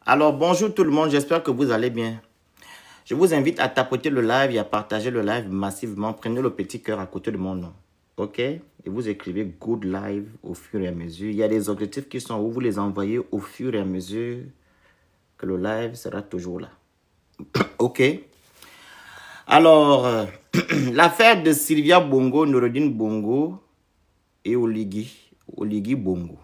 Alors, bonjour tout le monde, j'espère que vous allez bien. Je vous invite à tapoter le live et à partager le live massivement. Prenez le petit cœur à côté de mon nom. OK? Et vous écrivez Good Live au fur et à mesure. Il y a des objectifs qui sont où vous les envoyez au fur et à mesure que le live sera toujours là. OK? Alors, l'affaire de Sylvia Bongo, Noureddine Bongo et Oligui Bongo.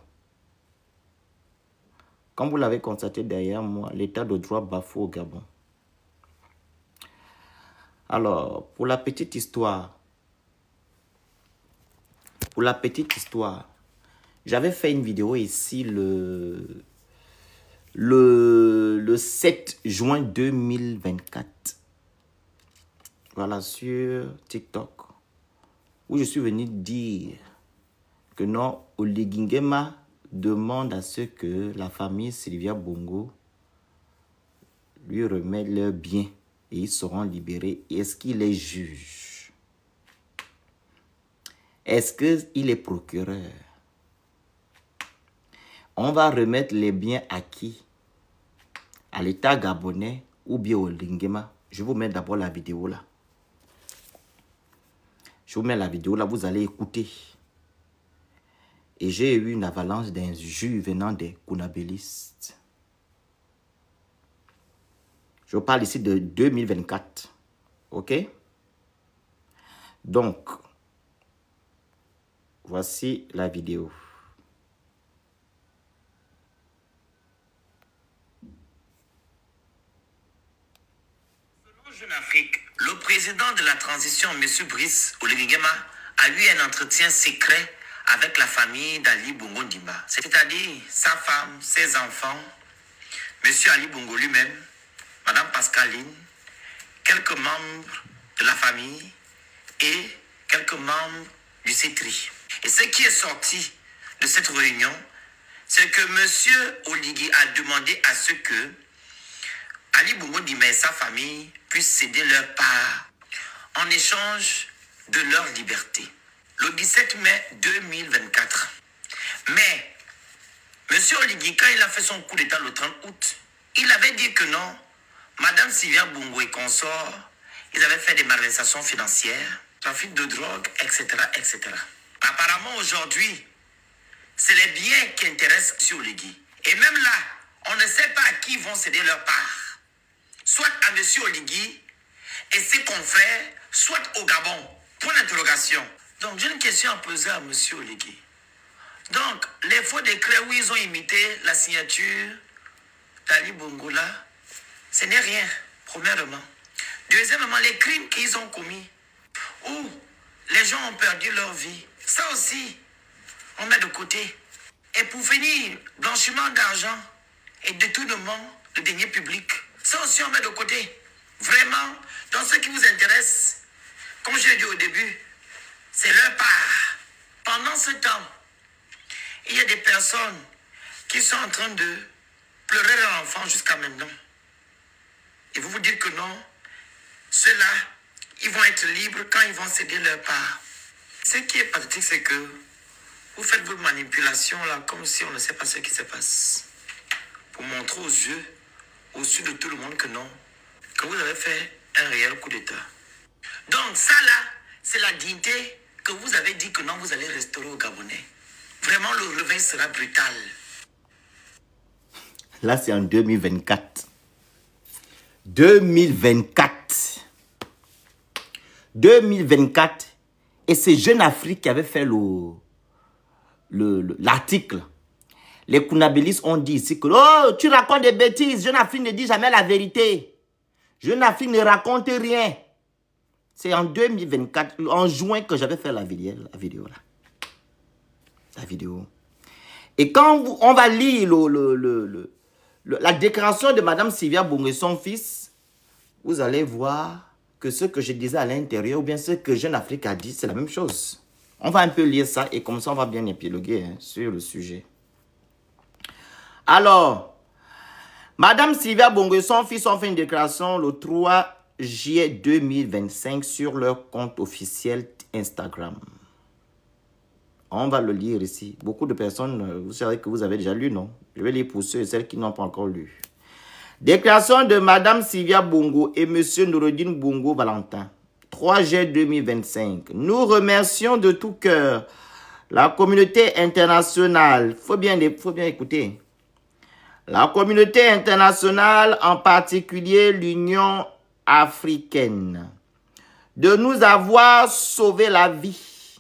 Comme vous l'avez constaté derrière moi, l'état de droit bafoué au Gabon. Alors, pour la petite histoire, j'avais fait une vidéo ici le 7 juin 2024. Voilà, sur TikTok, où je suis venu dire que non, Oligui Nguema demande à ce que la famille Sylvia Bongo lui remette leurs biens et ils seront libérés. Est-ce qu'il est juge? Est-ce qu'il est procureur? On va remettre les biens acquis à l'État gabonais ou bien au Lingema. Je vous mets d'abord la vidéo là. Je vous mets la vidéo là, vous allez écouter. Et j'ai eu une avalanche d'injures venant des Kounabélistes. Je parle ici de 2024. OK? Donc, voici la vidéo. Jeune Afrique, le président de la transition, M. Brice Oligui Nguema, a eu un entretien secret avec la famille d'Ali Bongo Ndimba, c'est-à-dire sa femme, ses enfants, M. Ali Bongo lui-même, Mme Pascaline, quelques membres de la famille et quelques membres du CETRI. Et ce qui est sorti de cette réunion, c'est que M. Oligui a demandé à ce que Ali Bongo Ndimba et sa famille puissent céder leur part en échange de leur liberté. Le 17 mai 2024. Mais M. Oligui, quand il a fait son coup d'État le 30 août, il avait dit que non, Mme Sylvia Bongo et consorts, ils avaient fait des malversations financières, trafic de drogue, etc., etc. Apparemment, aujourd'hui, c'est les biens qui intéressent M. Oligui. Et même là, on ne sait pas à qui ils vont céder leur part. Soit à M. Oligui et ses confrères, soit au Gabon. Point d'interrogation. Donc, j'ai une question à poser à M. Oligui. Donc, les faux décrets où ils ont imité la signature d'Ali Bongo là, ce n'est rien, premièrement. Deuxièmement, les crimes qu'ils ont commis, où les gens ont perdu leur vie, ça aussi, on met de côté. Et pour finir, blanchiment d'argent et détournement de deniers publics, ça aussi, on met de côté. Vraiment, dans ce qui vous intéresse, comme je l'ai dit au début, c'est leur part. Pendant ce temps, il y a des personnes qui sont en train de pleurer leur enfant jusqu'à maintenant. Et vous vous dites que non, ceux-là, ils vont être libres quand ils vont céder leur part. Ce qui est pathétique, c'est que vous faites vos manipulations là comme si on ne sait pas ce qui se passe. Pour montrer aux yeux, au dessus de tout le monde que non, que vous avez fait un réel coup d'État. Donc ça là, c'est la dignité que vous avez dit que non, vous allez restaurer aux Gabonais. Vraiment, le réveil sera brutal. Là, c'est en 2024. 2024. 2024. Et c'est Jeune Afrique qui avait fait l'article. Les Kounabélistes ont dit ici que oh, tu racontes des bêtises. Jeune Afrique ne dit jamais la vérité. Jeune Afrique ne raconte rien. C'est en 2024, en juin, que j'avais fait la vidéo là. La vidéo. Et quand on va lire la déclaration de Mme Sylvia Bongo et son fils, vous allez voir que ce que je disais à l'intérieur, ou bien ce que Jeune Afrique a dit, c'est la même chose. On va un peu lire ça et comme ça, on va bien épiloguer sur le sujet. Alors, Mme Sylvia Bongo et son fils ont fait une déclaration le 3 juillet 2025 sur leur compte officiel Instagram. On va le lire ici. Beaucoup de personnes, vous savez que vous avez déjà lu, non? Je vais lire pour ceux et celles qui n'ont pas encore lu. Déclaration de Madame Sylvia Bongo et Monsieur Noureddin Bongo Valentin. 3 juillet 2025. Nous remercions de tout cœur la communauté internationale. Faut bien écouter. La communauté internationale, en particulier l'Union africaine, de nous avoir sauvé la vie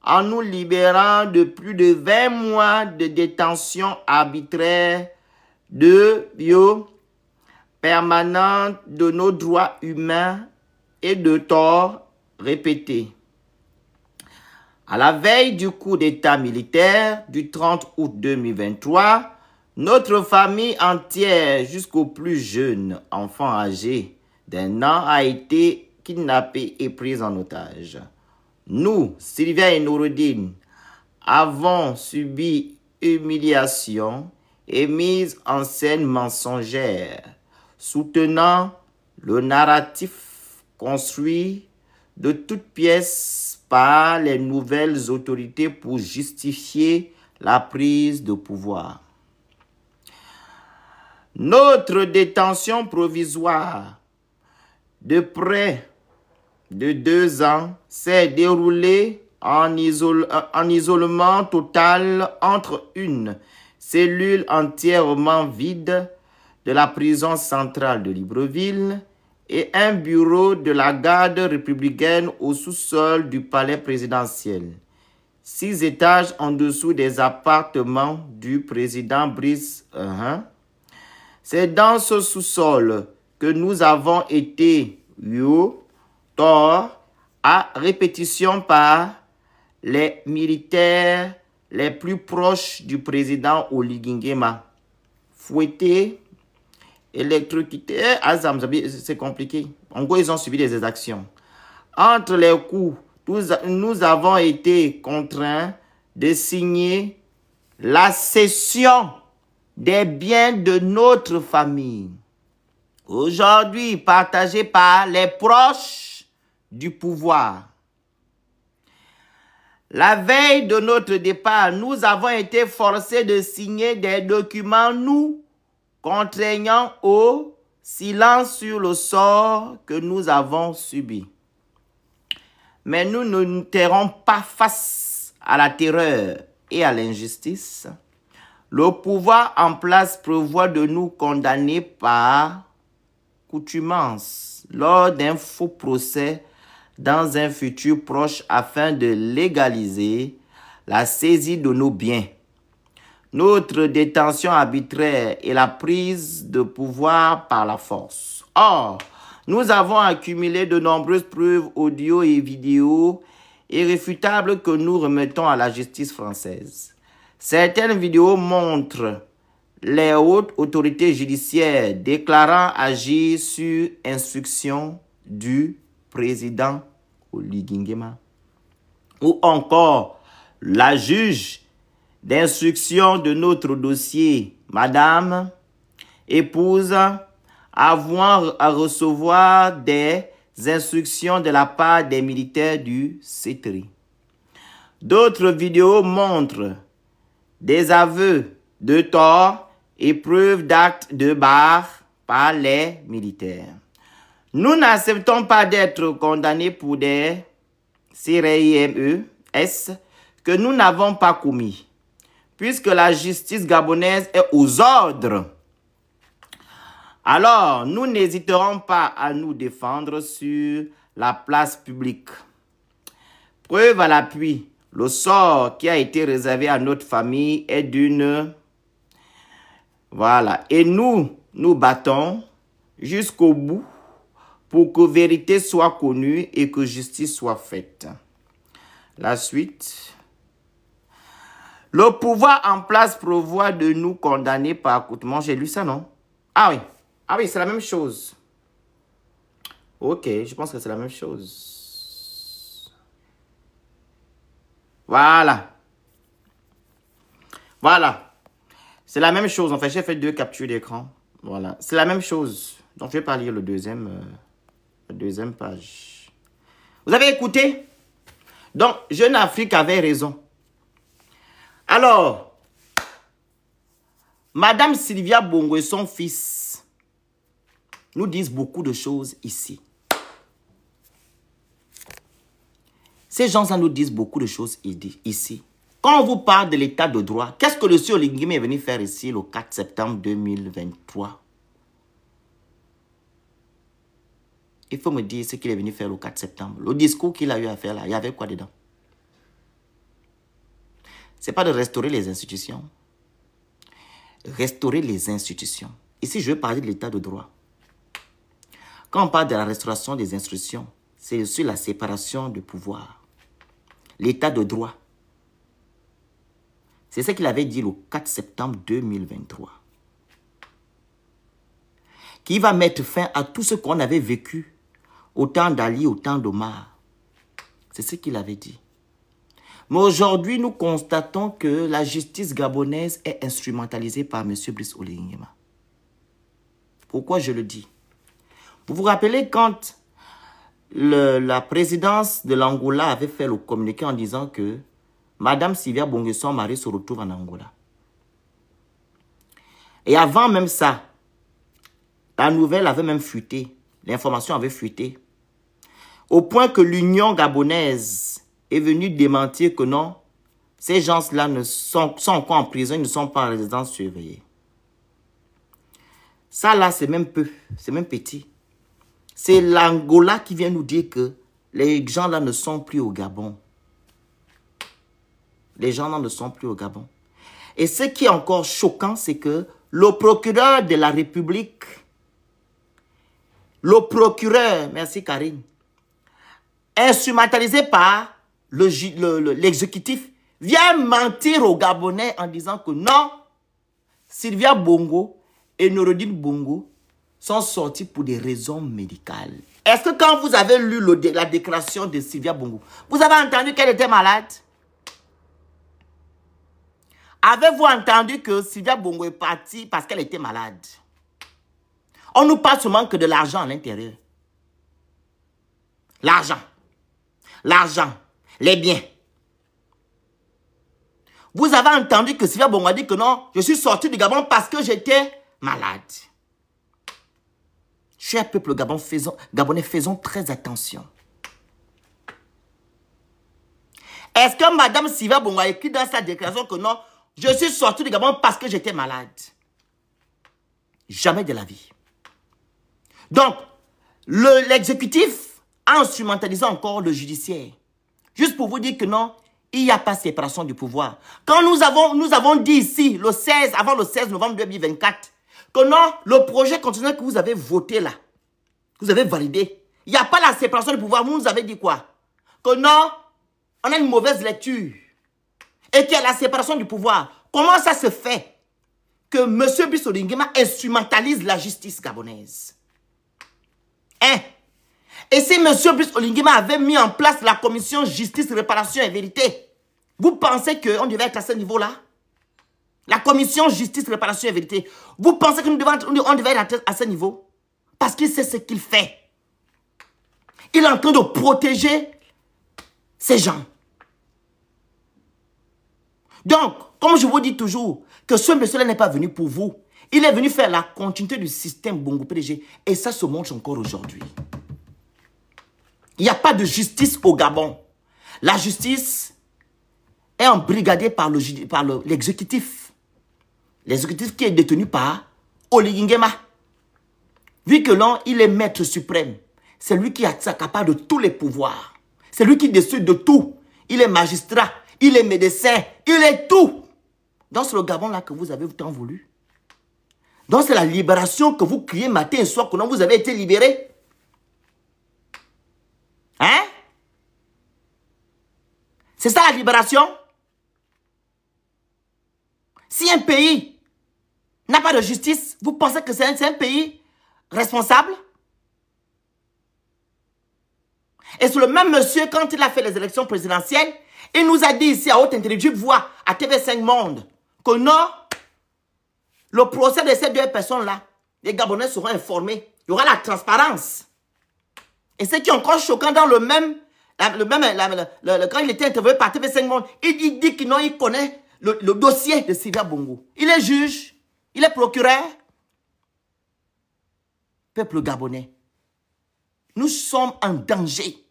en nous libérant de plus de 20 mois de détention arbitraire permanente de nos droits humains et de torts répétés. À la veille du coup d'État militaire du 30 août 2023, notre famille entière, jusqu'au plus jeune enfant âgé d'1 an, a été kidnappée et prise en otage. Nous, Sylvia et Noureddin, avons subi humiliation et mise en scène mensongère, soutenant le narratif construit de toutes pièces par les nouvelles autorités pour justifier la prise de pouvoir. Notre détention provisoire de près de 2 ans s'est déroulée en isolement total entre une cellule entièrement vide de la prison centrale de Libreville et un bureau de la garde républicaine au sous-sol du palais présidentiel, 6 étages en dessous des appartements du président Brice. C'est dans ce sous-sol que nous avons été à répétition par les militaires les plus proches du président Oligui Nguema, fouettés, électrocutés. C'est compliqué. En gros, ils ont subi des exactions. Entre les coups, nous avons été contraints de signer la cession des biens de notre famille, aujourd'hui partagés par les proches du pouvoir. La veille de notre départ, nous avons été forcés de signer des documents nous contraignant au silence sur le sort que nous avons subi. Mais nous ne nous tairons pas face à la terreur et à l'injustice. Le pouvoir en place prévoit de nous condamner par coutumance lors d'un faux procès dans un futur proche afin de légaliser la saisie de nos biens, notre détention arbitraire et la prise de pouvoir par la force. Or, nous avons accumulé de nombreuses preuves audio et vidéo irréfutables que nous remettons à la justice française. Certaines vidéos montrent les hautes autorités judiciaires déclarant agir sur instruction du président Oligui Nguema, ou encore la juge d'instruction de notre dossier, Madame, épouse, avouant à recevoir des instructions de la part des militaires du CETRI. D'autres vidéos montrent des aveux de tort et preuves d'actes de barre par les militaires. Nous n'acceptons pas d'être condamnés pour des CRIMES que nous n'avons pas commis, puisque la justice gabonaise est aux ordres. Alors, nous n'hésiterons pas à nous défendre sur la place publique. Preuve à l'appui, le sort qui a été réservé à notre famille est d'une... Voilà. Et nous nous battons jusqu'au bout pour que vérité soit connue et que justice soit faite. La suite. Le pouvoir en place prévoit de nous condamner par accouttement. J'ai lu ça, non? Ah oui. Ah oui, c'est la même chose. Ok, je pense que c'est la même chose. Voilà. Voilà. C'est la même chose. En fait, j'ai fait 2 captures d'écran. Voilà. C'est la même chose. Donc, je vais pas lire la deuxième page. Vous avez écouté? Donc, Jeune Afrique avait raison. Alors, Madame Sylvia Bongo et son fils nous disent beaucoup de choses ici. Ces gens-là nous disent beaucoup de choses ici. Quand on vous parle de l'état de droit, qu'est-ce que le sieur Oligui Nguema est venu faire ici le 4 septembre 2023? Il faut me dire ce qu'il est venu faire le 4 septembre. Le discours qu'il a eu à faire là, il y avait quoi dedans? Ce n'est pas de restaurer les institutions. Restaurer les institutions. Ici, je veux parler de l'état de droit. Quand on parle de la restauration des institutions, c'est sur la séparation de pouvoir. L'état de droit. C'est ce qu'il avait dit le 4 septembre 2023. Qui va mettre fin à tout ce qu'on avait vécu au temps d'Ali, au temps d'Omar. C'est ce qu'il avait dit. Mais aujourd'hui, nous constatons que la justice gabonaise est instrumentalisée par M. Brice Oligui Nguema. Pourquoi je le dis? Vous vous rappelez quand la présidence de l'Angola avait fait le communiqué en disant que Madame Sylvia Bongo, son mari, se retrouve en Angola. Et avant même ça, la nouvelle avait même fuité. L'information avait fuité. Au point que l'Union gabonaise est venue démentir que non, ces gens-là sont encore en prison, ils ne sont pas en résidence surveillée. Ça là, c'est même peu, c'est même petit. C'est l'Angola qui vient nous dire que les gens là ne sont plus au Gabon. Les gens là ne sont plus au Gabon. Et ce qui est encore choquant, c'est que le procureur de la République, merci Karine, instrumentalisé par l'exécutif, vient mentir aux Gabonais en disant que non, Sylvia Bongo et Noureddine Bongo sont sortis pour des raisons médicales. Est-ce que quand vous avez lu la déclaration de Sylvia Bongo, vous avez entendu qu'elle était malade? Avez-vous entendu que Sylvia Bongo est partie parce qu'elle était malade? On nous parle seulement que de l'argent à l'intérieur. L'argent. L'argent. Les biens. Vous avez entendu que Sylvia Bongo a dit que non, je suis sorti du Gabon parce que j'étais malade. Cher peuple gabonais, faisons très attention. Est-ce que Madame Sylvia Bongo a écrit dans sa déclaration que non, je suis sorti du Gabon parce que j'étais malade? Jamais de la vie. Donc, l'exécutif a instrumentalisé encore le judiciaire. Juste pour vous dire que non, il n'y a pas séparation du pouvoir. Quand nous avons dit ici, avant le 16 novembre 2024, que non, le projet constitutionnel que vous avez voté là, vous avez validé, il n'y a pas la séparation du pouvoir. Vous nous avez dit quoi? Que non, on a une mauvaise lecture. Et qu'il y a la séparation du pouvoir. Comment ça se fait que M. Brice Oligui Nguema instrumentalise la justice gabonaise? Hein? Et si M. Brice Oligui Nguema avait mis en place la commission justice, réparation et vérité, vous pensez qu'on devait être à ce niveau-là? La commission justice, réparation et vérité, vous pensez qu'on devait être à ce niveau? Parce qu'il sait ce qu'il fait. Il est en train de protéger ces gens. Donc, comme je vous dis toujours, que ce monsieur-là n'est pas venu pour vous. Il est venu faire la continuité du système Bongo PDG. Et ça se montre encore aujourd'hui. Il n'y a pas de justice au Gabon. La justice est embrigadée par l'exécutif. L'exécutif qui est détenu par Oligui Nguema. Vu que l'on, il est maître suprême. C'est lui qui s'accapare de tous les pouvoirs. C'est lui qui décide de tout. Il est magistrat, il est médecin, il est tout. Donc c'est le Gabon là que vous avez tant voulu. Donc c'est la libération que vous criez matin et soir que non, vous avez été libéré. Hein? C'est ça la libération? Si un pays n'a pas de justice, vous pensez que c'est un pays responsable? Et c'est le même monsieur, quand il a fait les élections présidentielles, il nous a dit ici à haute intelligence, voix à TV5 Monde, que non, le procès de ces deux personnes-là, les Gabonais seront informés. Il y aura la transparence. Et ce qui est encore choquant dans quand il était interviewé par TV5 Monde, il dit qu'il connaît le dossier de Sylvia Bongo. Il est juge, il est procureur. peuple gabonais. Nous sommes en danger.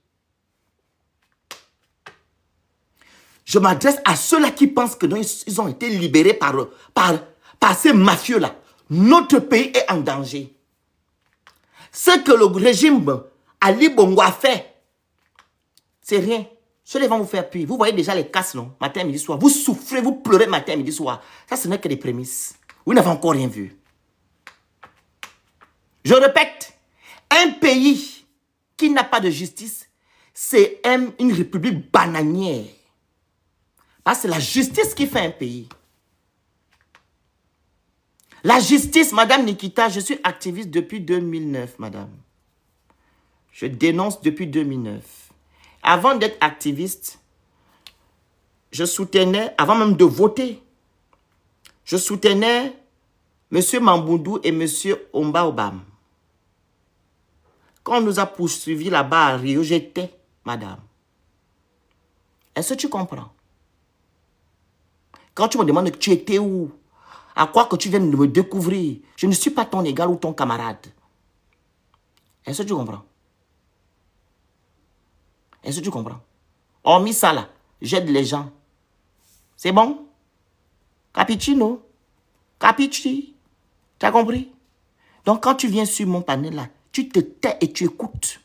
Je m'adresse à ceux-là qui pensent que ils ont été libérés par ces mafieux-là. Notre pays est en danger. Ce que le régime Ali Bongo a fait, c'est rien. Ceux-là vont vous faire pire. Vous voyez déjà les casses, non? Matin, midi, soir. Vous souffrez, vous pleurez matin, midi, soir. Ça, ce n'est que des prémices. Vous n'avez encore rien vu. Je répète, un pays qui n'a pas de justice, c'est une république bananière. Parce que c'est la justice qui fait un pays. La justice, Madame Nikita, je suis activiste depuis 2009, Madame. Je dénonce depuis 2009. Avant d'être activiste, je soutenais, avant même de voter, je soutenais M. Mamboundou et M. Omba Obam. Quand on nous a poursuivis là-bas à Rio, j'étais, Madame. Est-ce que tu comprends? Quand tu me demandes que tu étais où, à quoi que tu viens de me découvrir, je ne suis pas ton égal ou ton camarade. Est-ce que tu comprends? Est-ce que tu comprends? Hormis ça là, j'aide les gens. C'est bon? Cappuccino? Capici? Tu as compris? Donc quand tu viens sur mon panel là, tu te tais et tu écoutes.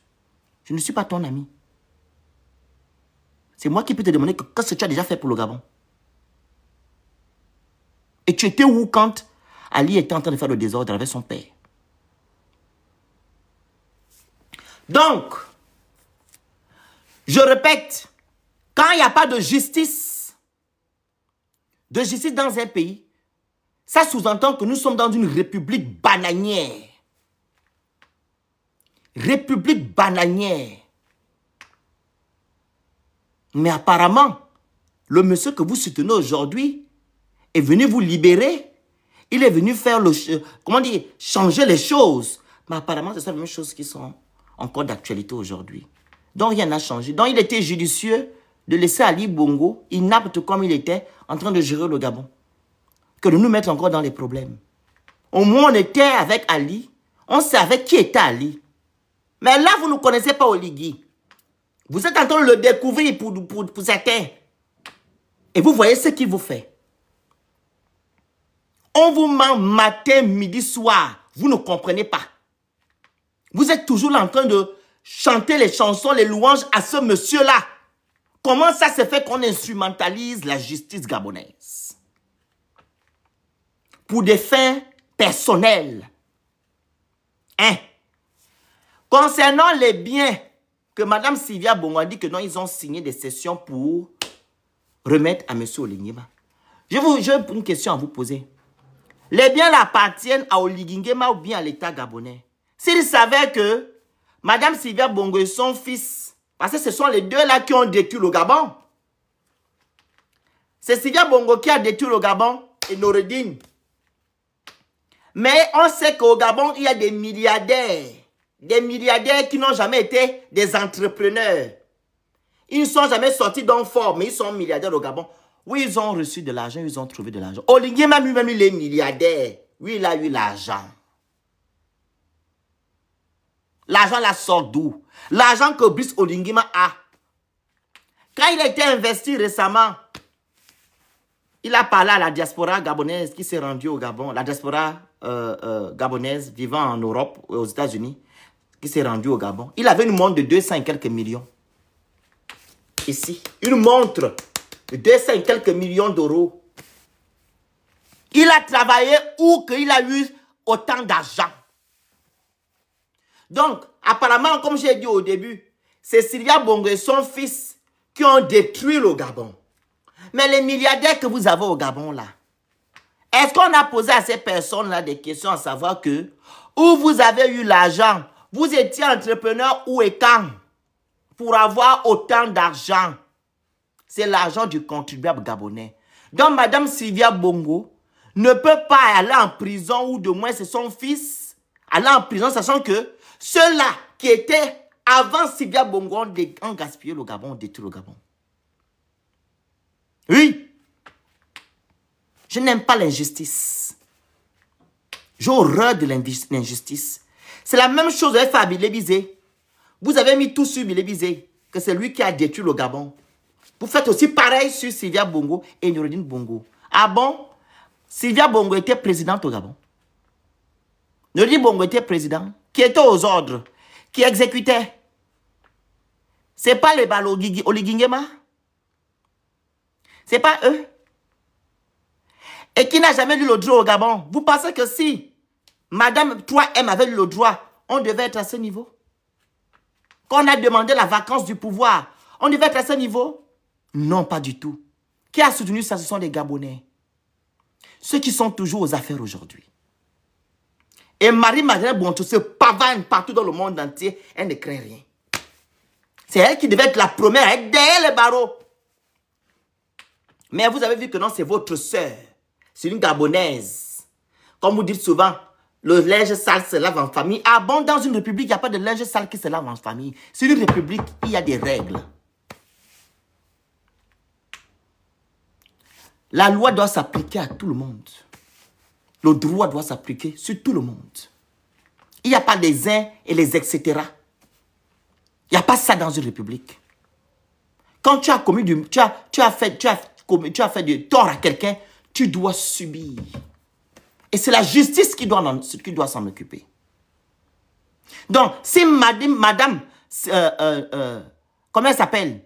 Je ne suis pas ton ami. C'est moi qui peux te demander qu'est-ce que tu as déjà fait pour le Gabon. Et tu étais où quand Ali était en train de faire le désordre avec son père? Donc, je répète, quand il n'y a pas de justice dans un pays, ça sous-entend que nous sommes dans une république bananière. République bananière. Mais apparemment, le monsieur que vous soutenez aujourd'hui est venu vous libérer. Il est venu faire changer les choses. Mais apparemment, ce sont les mêmes choses qui sont encore d'actualité aujourd'hui. Donc, rien n'a changé. Donc, il était judicieux de laisser Ali Bongo, inapte comme il était, en train de gérer le Gabon, que de nous mettre encore dans les problèmes. Au moins, on était avec Ali. On savait qui était Ali. Mais là, vous ne connaissez pas Oligui. Vous êtes en train de le découvrir pour certains. Et vous voyez ce qu'il vous fait. On vous ment matin, midi, soir. Vous ne comprenez pas. Vous êtes toujours là en train de chanter les chansons, les louanges à ce monsieur-là. Comment ça se fait qu'on instrumentalise la justice gabonaise? Pour des fins personnelles. Hein? Concernant les biens que Mme Sylvia Bongo a dit que non, ils ont signé des sessions pour remettre à M. Oligingema. J'ai une question à vous poser. Les biens appartiennent à Oligingema ou bien à l'État gabonais? S'ils savaient que Mme Sylvia Bongo et son fils, parce que ce sont les deux là qui ont détruit le Gabon. C'est Sylvia Bongo qui a détruit le Gabon et Noureddine. Mais on sait qu'au Gabon, il y a des milliardaires. Des milliardaires qui n'ont jamais été des entrepreneurs. Ils ne sont jamais sortis d'un fort, mais ils sont milliardaires au Gabon. Oui, ils ont reçu de l'argent, ils ont trouvé de l'argent. Oligingema lui-même, il est milliardaire. Oui, il a eu l'argent. L'argent la sort d'où? L'argent que Brice Oligingema a. Quand il a été investi récemment, il a parlé à la diaspora gabonaise qui s'est rendue au Gabon. La diaspora gabonaise vivant en Europe et aux États-Unis qui s'est rendue au Gabon. Il avait une montre de 200 et quelques millions. Ici, une montre de 200 et quelques millions d'euros. Il a travaillé où qu'il a eu autant d'argent. Donc, apparemment, comme j'ai dit au début, c'est Sylvia Bongo et son fils qui ont détruit le Gabon. Mais les milliardaires que vous avez au Gabon là, est-ce qu'on a posé à ces personnes-là des questions à savoir que où vous avez eu l'argent, vous étiez entrepreneur où et quand pour avoir autant d'argent? C'est l'argent du contribuable gabonais. Donc, Mme Sylvia Bongo ne peut pas aller en prison, ou de moins c'est son fils, aller en prison, sachant que ceux-là qui étaient avant Sylvia Bongo ont gaspillé le Gabon, ont détruit le Gabon. Oui. Je n'aime pas l'injustice. J'ai horreur de l'injustice. C'est la même chose avec Fabile Bizé. Vous avez mis tout sur Bile Bizé, que c'est lui qui a détruit le Gabon. Vous faites aussi pareil sur Sylvia Bongo et Noureddine Bongo. Ah bon? Sylvia Bongo était présidente au Gabon. Noureddine Bongo était président, qui était aux ordres, qui exécutait. C'est pas les balles Oligingema. C'est pas eux. Et qui n'a jamais lu le droit au Gabon. Vous pensez que si Madame 3M avait lu le droit, on devait être à ce niveau? Quand on a demandé la vacance du pouvoir, on devait être à ce niveau? Non, pas du tout. Qui a soutenu ça? Ce sont les Gabonais. Ceux qui sont toujours aux affaires aujourd'hui. Et Marie-Madeleine Bonto se pavane partout dans le monde entier. Elle ne craint rien. C'est elle qui devait être la première à être derrière les barreaux. Mais vous avez vu que non, c'est votre sœur. C'est une Gabonaise. Comme vous dites souvent, le linge sale se lave en famille. Ah bon, dans une république, il n'y a pas de linge sale qui se lave en famille. C'est une république, il y a des règles. La loi doit s'appliquer à tout le monde. Le droit doit s'appliquer sur tout le monde. Il n'y a pas les uns et les etc. Il n'y a pas ça dans une république. Quand tu as commis tu as fait du tort à quelqu'un, tu dois subir. Et c'est la justice qui doit s'en occuper. Donc, si madame comment elle s'appelle?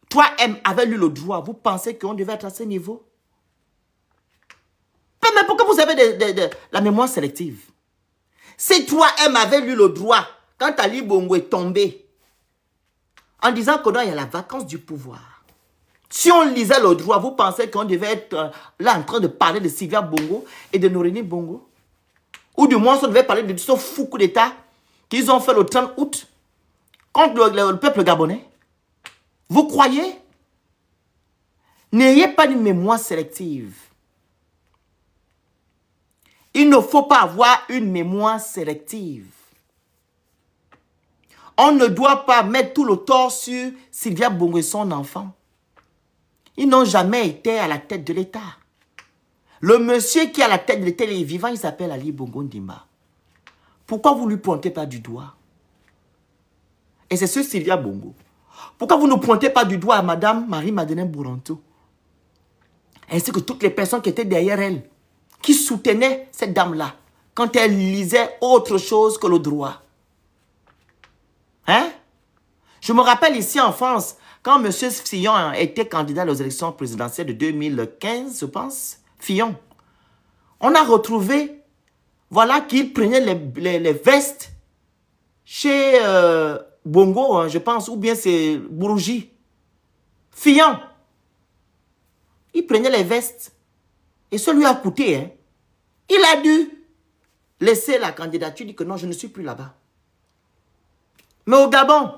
3M avait lu le droit, vous pensez qu'on devait être à ce niveau? Mais pourquoi vous avez la mémoire sélective? Si 3M avait lu le droit, quand Ali Bongo est tombé, en disant que non, il y a la vacance du pouvoir. Si on lisait le droit, vous pensez qu'on devait être là en train de parler de Sylvia Bongo et de Noureddine Bongo? Ou du moins, on devait parler de ce fou coup d'État qu'ils ont fait le 30 août contre le peuple gabonais? Vous croyez? N'ayez pas une mémoire sélective. Il ne faut pas avoir une mémoire sélective. On ne doit pas mettre tout le tort sur Sylvia Bongo et son enfant. Ils n'ont jamais été à la tête de l'État. Le monsieur qui est à la tête de l'État, il est vivant, il s'appelle Ali Bongo Ndimba. Pourquoi vous ne lui pointez pas du doigt? Et c'est sur Sylvia Bongo. Pourquoi vous ne pointez pas du doigt à Madame Marie-Madeleine Bouranto? Ainsi que toutes les personnes qui étaient derrière elle, qui soutenaient cette dame-là, quand elle lisait autre chose que le droit. Hein? Je me rappelle ici en France, quand M. Fillon était candidat aux élections présidentielles de 2015, je pense, Fillon, on a retrouvé, voilà, qu'il prenait les vestes chez Bongo, hein, je pense, ou bien c'est Bourouji. Fillon, il prenait les vestes et ça lui a coûté. Hein. Il a dû laisser la candidature, il dit que non, je ne suis plus là-bas. Mais au Gabon,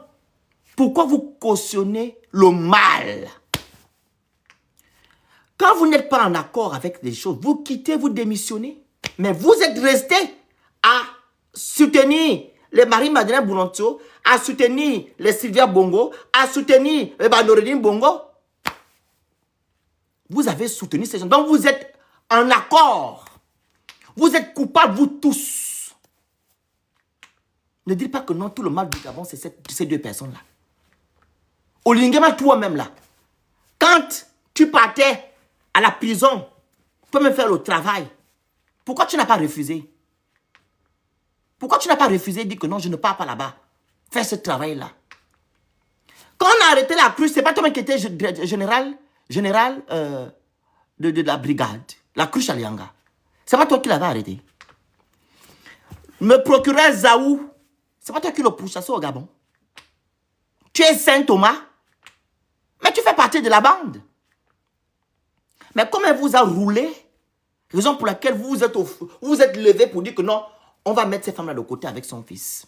pourquoi vous cautionnez le mal? Quand vous n'êtes pas en accord avec les choses, vous quittez, vous démissionnez. Mais vous êtes resté à soutenir les Marie-Madeleine Bouranto, à soutenir les Sylvia Bongo, à soutenir les Noureddine Bongo. Vous avez soutenu ces gens. Donc vous êtes en accord. Vous êtes coupables, vous tous. Ne dites pas que non, tout le mal du Gabon, c'est ces deux personnes-là. Olingema, toi-même là. Quand tu partais à la prison, tu peux même faire le travail. Pourquoi tu n'as pas refusé? Pourquoi tu n'as pas refusé de dire que non, je ne pars pas là-bas? Faire ce travail-là. Quand on a arrêté la cruche, ce n'est pas toi qui étais général de la brigade, la cruche à Lianga. Ce n'est pas toi qui l'avais arrêté. Le procureur Zaou, ce n'est pas toi qui le pourchassé au Gabon. Tu es Saint-Thomas, mais tu fais partie de la bande. Mais comme elle vous a roulé, raison pour laquelle vous vous êtes levé pour dire que non, on va mettre ces femmes-là de côté avec son fils.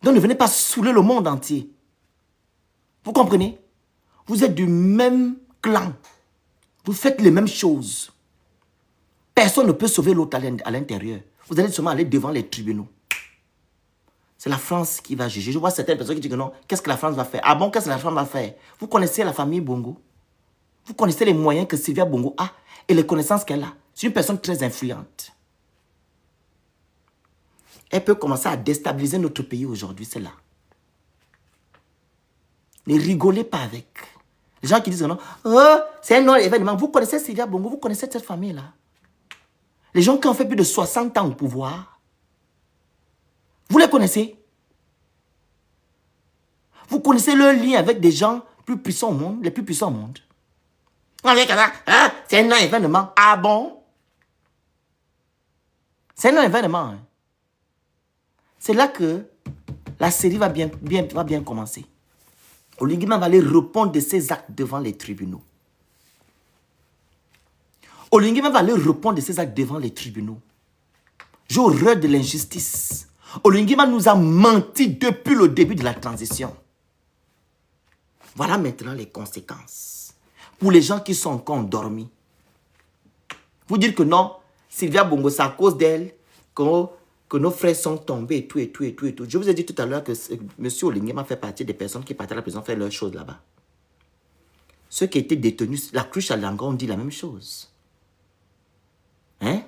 Donc ne venez pas saouler le monde entier. Vous comprenez? Vous êtes du même clan. Vous faites les mêmes choses. Personne ne peut sauver l'autre à l'intérieur. Vous allez seulement aller devant les tribunaux. C'est la France qui va juger. Je vois certaines personnes qui disent que non, qu'est-ce que la France va faire? Ah bon, qu'est-ce que la France va faire? Vous connaissez la famille Bongo? Vous connaissez les moyens que Sylvia Bongo a et les connaissances qu'elle a. C'est une personne très influente. Elle peut commencer à déstabiliser notre pays aujourd'hui, c'est là. Ne rigolez pas avec. Les gens qui disent non, oh, c'est un non-événement. Vous connaissez Sylvia Bongo, vous connaissez cette famille-là. Les gens qui ont fait plus de 60 ans au pouvoir, vous les connaissez? Vous connaissez leur lien avec des gens plus puissants au monde, les plus puissants au monde. C'est un non-événement. Ah bon? C'est un non-événement. Hein? C'est là que la série va bien commencer. Oligui-Nguema va aller répondre de ses actes devant les tribunaux. Oligui-Nguema va aller répondre de ses actes devant les tribunaux. J'ai horreur de l'injustice. Oligui-Nguema nous a menti depuis le début de la transition. Voilà maintenant les conséquences. Pour les gens qui sont encore endormis. Vous dire que non, Sylvia Bongo, c'est à cause d'elle que nos frères sont tombés et tout, et tout, et tout, et tout. Je vous ai dit tout à l'heure que M. Oligui-Nguema fait partie des personnes qui partent à la prison faire leurs choses là-bas. Ceux qui étaient détenus, la cruche à Langon dit la même chose. Hein?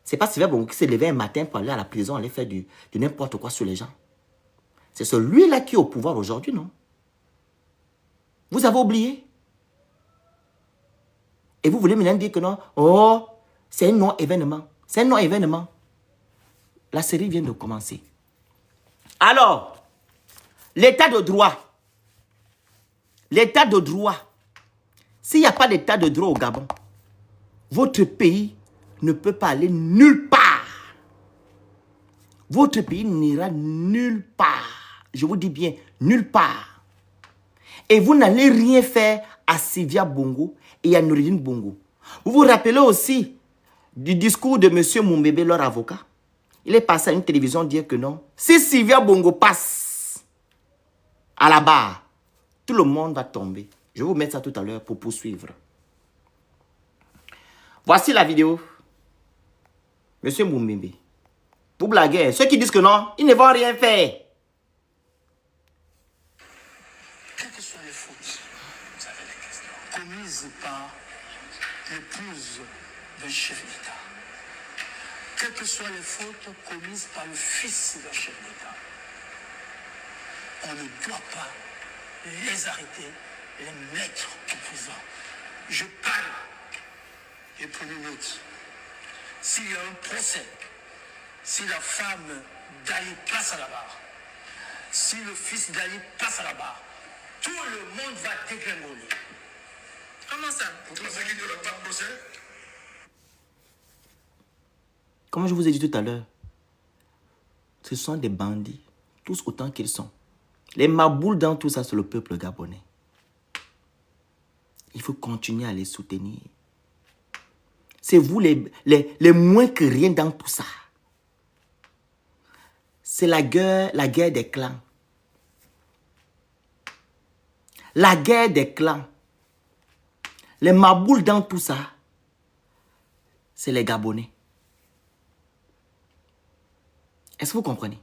C'est pas Sylvia Bongo qui s'est levé un matin pour aller à la prison, aller faire du n'importe quoi sur les gens. C'est celui-là qui est au pouvoir aujourd'hui, non? Vous avez oublié? Et vous voulez maintenant dire que non? Oh, c'est un non-événement. C'est un non-événement. La série vient de commencer. Alors, l'état de droit. L'état de droit. S'il n'y a pas d'état de droit au Gabon, votre pays ne peut pas aller nulle part. Votre pays n'ira nulle part. Je vous dis bien, nulle part. Et vous n'allez rien faire à Sylvia Bongo et à Noureddine Bongo. Vous vous rappelez aussi du discours de M. Moumbébé, leur avocat. Il est passé à une télévision dire que non. Si Sylvia Bongo passe à la barre, tout le monde va tomber. Je vais vous mettre ça tout à l'heure pour poursuivre. Voici la vidéo. M. Moumbébé. Vous blaguez. Ceux qui disent que non, ils ne vont rien faire. Quelles que soient les fautes, vous avez des questions, commises par l'épouse d'un chef d'État, quelles que soient les fautes commises par le fils d'un chef d'État, on ne doit pas les arrêter, les mettre en prison. Je parle, et prenez note, s'il y a un procès, si la femme d'Ali passe à la barre, si le fils d'Ali passe à la barre, tout le monde va dégringoler. Comment ça? Vous pensez qu'il n'y aura pas de procès? Comme je vous ai dit tout à l'heure, ce sont des bandits, tous autant qu'ils sont. Les maboules dans tout ça, c'est le peuple gabonais. Il faut continuer à les soutenir. C'est vous les moins que rien dans tout ça. C'est la guerre des clans. La guerre des clans. Les maboules dans tout ça, c'est les Gabonais. Est-ce que vous comprenez?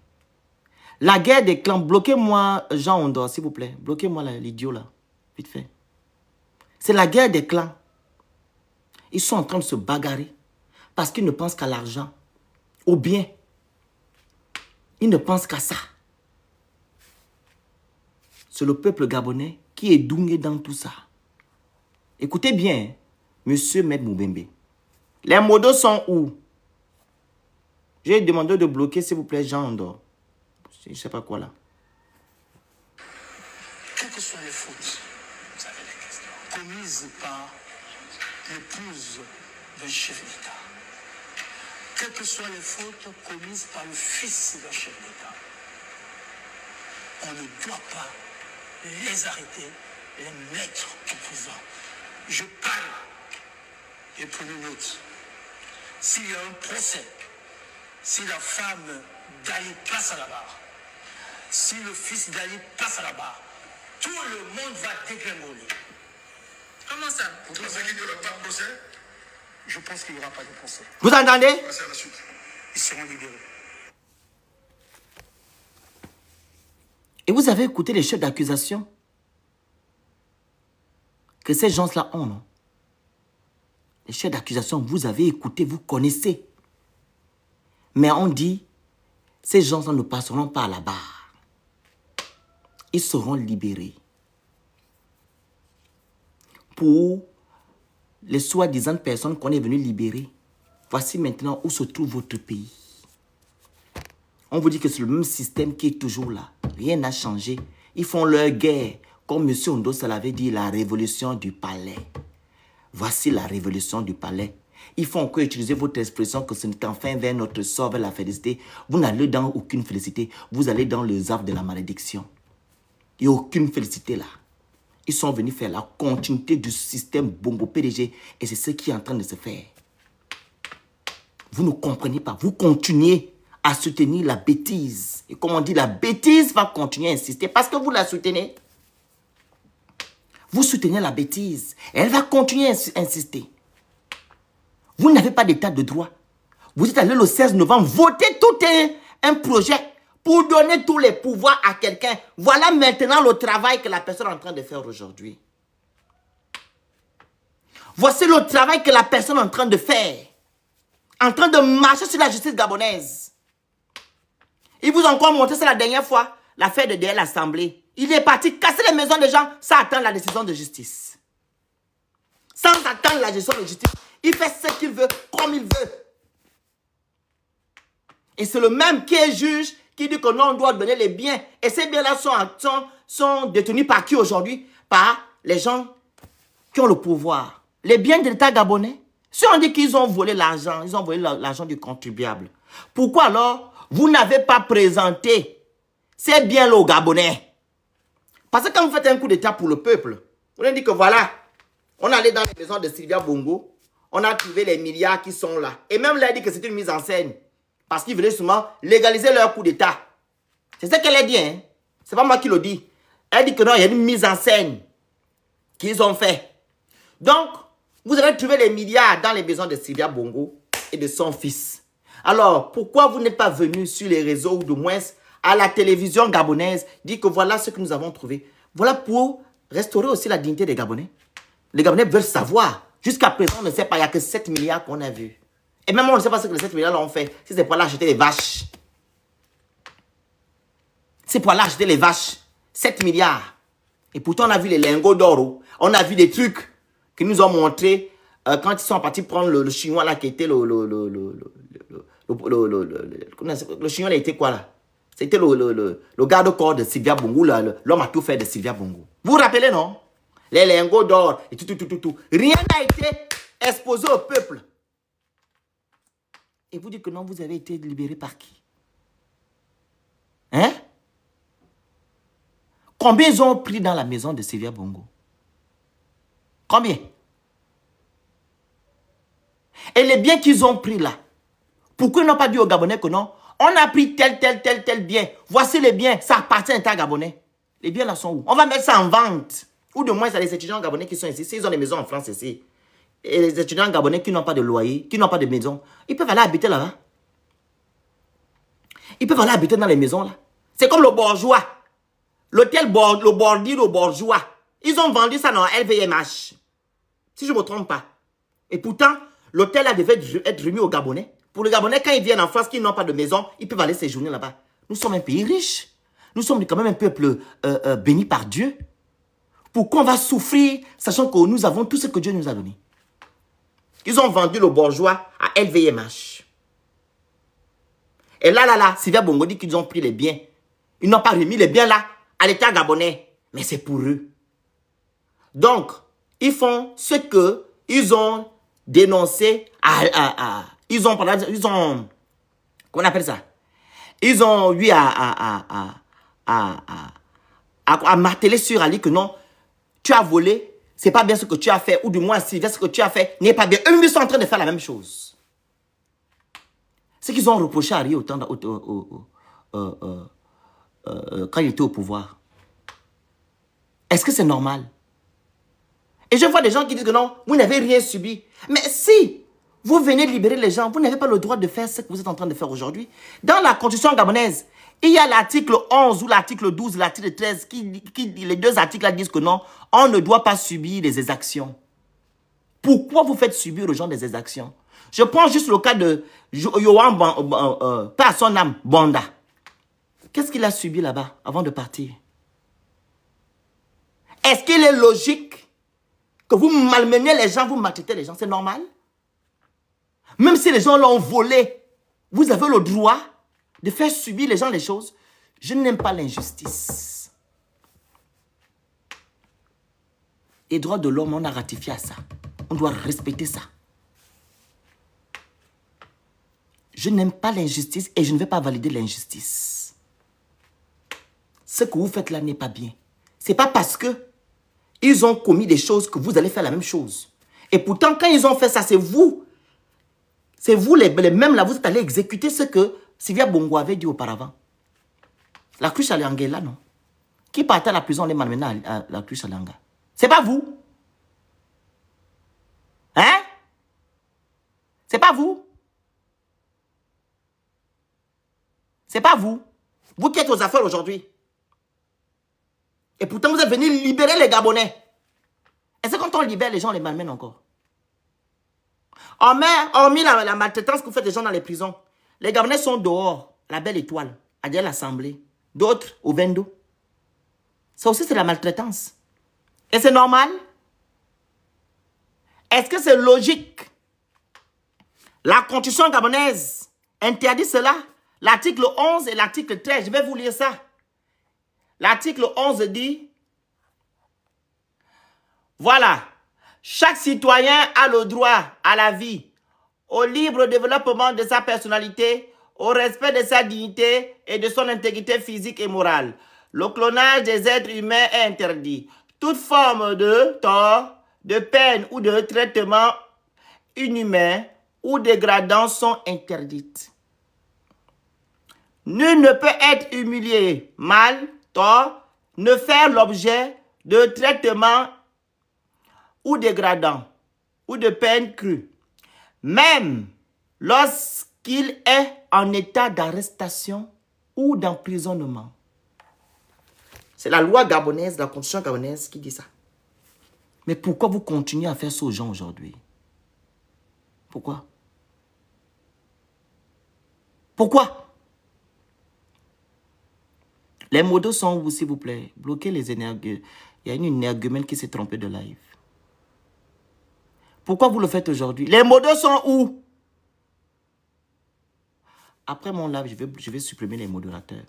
La guerre des clans, bloquez-moi Jean Ondor, s'il vous plaît. Bloquez-moi l'idiot là, vite fait. C'est la guerre des clans. Ils sont en train de se bagarrer parce qu'ils ne pensent qu'à l'argent, au bien. Ils ne pensent qu'à ça. C'est le peuple gabonais qui est doué dans tout ça. Écoutez bien, monsieur Med Moubembe. Les modos sont où? J'ai demandé de bloquer, s'il vous plaît, Jean Ondor. Je ne sais pas quoi là. Quelles que soient les fautes, vous avez des questions, commises par l'épouse d'un chef d'État, quelles que soient les fautes commises par le fils d'un chef d'État, on ne doit pas les arrêter, les mettre en prison. Je parle, et prenez note, s'il y a un procès, si la femme d'Ali passe à la barre, si le fils d'Ali passe à la barre, tout le monde va dégringoler. Comment ça? Vous pensez qu'il n'y aura pas de procès? Je pense qu'il n'y aura pas de procès. Vous entendez? Ils seront libérés. Et vous avez écouté les chefs d'accusation que ces gens-là ont, non? Les chefs d'accusation, vous avez écouté, vous connaissez. Mais on dit, ces gens ne passeront pas à la barre. Ils seront libérés. Pour les soi-disant personnes qu'on est venu libérer, voici maintenant où se trouve votre pays. On vous dit que c'est le même système qui est toujours là. Rien n'a changé. Ils font leur guerre. Comme M. Ondos l'avait dit, la révolution du palais. Voici la révolution du palais. Ils font encore utiliser votre expression que ce n'est qu'enfin vers notre sort, vers la félicité. Vous n'allez dans aucune félicité. Vous allez dans les arbres de la malédiction. Il n'y a aucune félicité là. Ils sont venus faire la continuité du système Bongo PDG. Et c'est ce qui est en train de se faire. Vous ne comprenez pas. Vous continuez à soutenir la bêtise. Et comme on dit, la bêtise va continuer à insister parce que vous la soutenez. Vous soutenez la bêtise. Et elle va continuer à insister. Vous n'avez pas d'état de droit. Vous êtes allé le 16 novembre voter tout un projet pour donner tous les pouvoirs à quelqu'un. Voilà maintenant le travail que la personne est en train de faire aujourd'hui. Voici le travail que la personne est en train de faire. En train de marcher sur la justice gabonaise. Ils vous ont encore montré ça la dernière fois, l'affaire de DL Assemblée. Il est parti casser les maisons des gens sans attendre la décision de justice. Sans attendre la décision de justice. Il fait ce qu'il veut, comme il veut. Et c'est le même qui est juge, qui dit que non, on doit donner les biens. Et ces biens-là sont détenus par qui aujourd'hui? Par les gens qui ont le pouvoir. Les biens de l'État gabonais. Si on dit qu'ils ont volé l'argent, ils ont volé l'argent du contribuable. Pourquoi alors vous n'avez pas présenté ces biens-là aux Gabonais? Parce que quand vous faites un coup d'État pour le peuple, vous avez dit que voilà, on allait dans les maisons de Sylvia Bongo, on a trouvé les milliards qui sont là. Et même là, elle dit que c'est une mise en scène. Parce qu'ils venaient souvent légaliser leur coup d'État. C'est ce qu'elle a dit, hein. C'est pas moi qui le dis. Elle dit que non, il y a une mise en scène qu'ils ont fait. Donc, vous avez trouvé les milliards dans les maisons de Sylvia Bongo et de son fils. Alors, pourquoi vous n'êtes pas venu sur les réseaux ou de moins à la télévision gabonaise dire que voilà ce que nous avons trouvé? Voilà pour restaurer aussi la dignité des Gabonais. Les Gabonais veulent savoir. Jusqu'à présent, on ne sait pas, il n'y a que 7 milliards qu'on a vus. Et même on ne sait pas ce que les 7 milliards là ont fait. Si c'est pour aller acheter les vaches. C'est pour aller acheter les vaches. 7 milliards. Et pourtant, on a vu les lingots d'or. On a vu des trucs qu'ils nous ont montrés quand ils sont partis prendre le chinois là qui était le chinois là était quoi là? C'était le garde-corps de Sylvia Bongo, l'homme a tout fait de Sylvia Bongo. Vous vous rappelez, non? Les lingots d'or et tout. Rien n'a été exposé au peuple. Et vous dites que non, vous avez été libéré par qui? Hein? Combien ils ont pris dans la maison de Sylvia Bongo? Combien? Et les biens qu'ils ont pris là, pourquoi ils n'ont pas dit aux Gabonais que non? On a pris tel bien. Voici les biens, ça appartient à l'État gabonais. Les biens là sont où? On va mettre ça en vente. Ou de moins, il y a les étudiants gabonais qui sont ici. S'ils ont des maisons en France ici. Et les étudiants gabonais qui n'ont pas de loyer, qui n'ont pas de maison, ils peuvent aller habiter là-bas. Ils peuvent aller habiter dans les maisons là. C'est comme le bourgeois. L'hôtel, le bordier, le bourgeois. Ils ont vendu ça dans LVMH. Si je ne me trompe pas. Et pourtant, l'hôtel là devait être remis aux Gabonais. Pour les Gabonais, quand ils viennent en France, qui n'ont pas de maison, ils peuvent aller séjourner là-bas. Nous sommes un pays riche. Nous sommes quand même un peuple béni par Dieu. Pourquoi on va souffrir, sachant que nous avons tout ce que Dieu nous a donné? Ils ont vendu le bourgeois à LVMH. Et là, Sylvia Bongo dit qu'ils ont pris les biens. Ils n'ont pas remis les biens là à l'État gabonais. Mais c'est pour eux. Donc, ils font ce qu'ils ont dénoncé ils ont, comment on appelle ça? Ils ont eu à marteler sur Ali que non, tu as volé, c'est pas bien ce que tu as fait, ou du moins si ce que tu as fait n'est pas bien. Eux, ils sont en train de faire la même chose. Ce qu'ils ont reproché à Ali quand il était au pouvoir. Est-ce que c'est normal? Et je vois des gens qui disent que non, vous n'avez rien subi. Mais si vous venez libérer les gens, vous n'avez pas le droit de faire ce que vous êtes en train de faire aujourd'hui. Dans la constitution gabonaise, il y a l'article 11 ou l'article 12, l'article 13, les deux articles disent que non, on ne doit pas subir les exactions. Pourquoi vous faites subir aux gens des exactions? Je prends juste le cas de Yohan, pas à son âme, Banda. Qu'est-ce qu'il a subi là-bas avant de partir? Est-ce qu'il est logique que vous malmenez les gens, vous maltraitez les gens? C'est normal? Même si les gens l'ont volé, vous avez le droit de faire subir les gens les choses. Je n'aime pas l'injustice. Les droits de l'homme, on a ratifié à ça. On doit respecter ça. Je n'aime pas l'injustice et je ne vais pas valider l'injustice. Ce que vous faites là n'est pas bien. Ce n'est pas parce que ils ont commis des choses que vous allez faire la même chose. Et pourtant, quand ils ont fait ça, c'est vous. C'est vous les mêmes là, vous êtes allés exécuter ce que Sylvia Bongo avait dit auparavant. La cruche Alanga est là, non? Qui partait à la prison, les malmenait à la cruche Alanga? C'est pas vous? Hein? C'est pas vous? C'est pas vous? Vous qui êtes aux affaires aujourd'hui. Et pourtant, vous êtes venus libérer les Gabonais. Est-ce que quand on libère les gens, on les malmène encore? Hormis la maltraitance que vous faites des gens dans les prisons, les Gabonais sont dehors, la belle étoile, à dire l'Assemblée. D'autres au Vendo. Ça aussi, c'est la maltraitance. Et c'est normal? Est-ce que c'est logique? La Constitution gabonaise interdit cela. L'article 11 et l'article 13, je vais vous lire ça. L'article 11 dit, voilà, chaque citoyen a le droit à la vie, au libre développement de sa personnalité, au respect de sa dignité et de son intégrité physique et morale. Le clonage des êtres humains est interdit. Toute forme de tort, de peine ou de traitement inhumain ou dégradant sont interdites. Nul ne peut être humilié, mal, tort, ne faire l'objet de traitement ou dégradant ou de peine crue, même lorsqu'il est en état d'arrestation ou d'emprisonnement. C'est la loi gabonaise, la constitution gabonaise qui dit ça. Mais pourquoi vous continuez à faire ça aux gens aujourd'hui? Pourquoi? Pourquoi? Les modos sont où, s'il vous plaît? Bloquez les énergies. Il y a une énergumène qui s'est trompée de live. Pourquoi vous le faites aujourd'hui? Les modos sont où? Après mon live, je vais supprimer les modérateurs.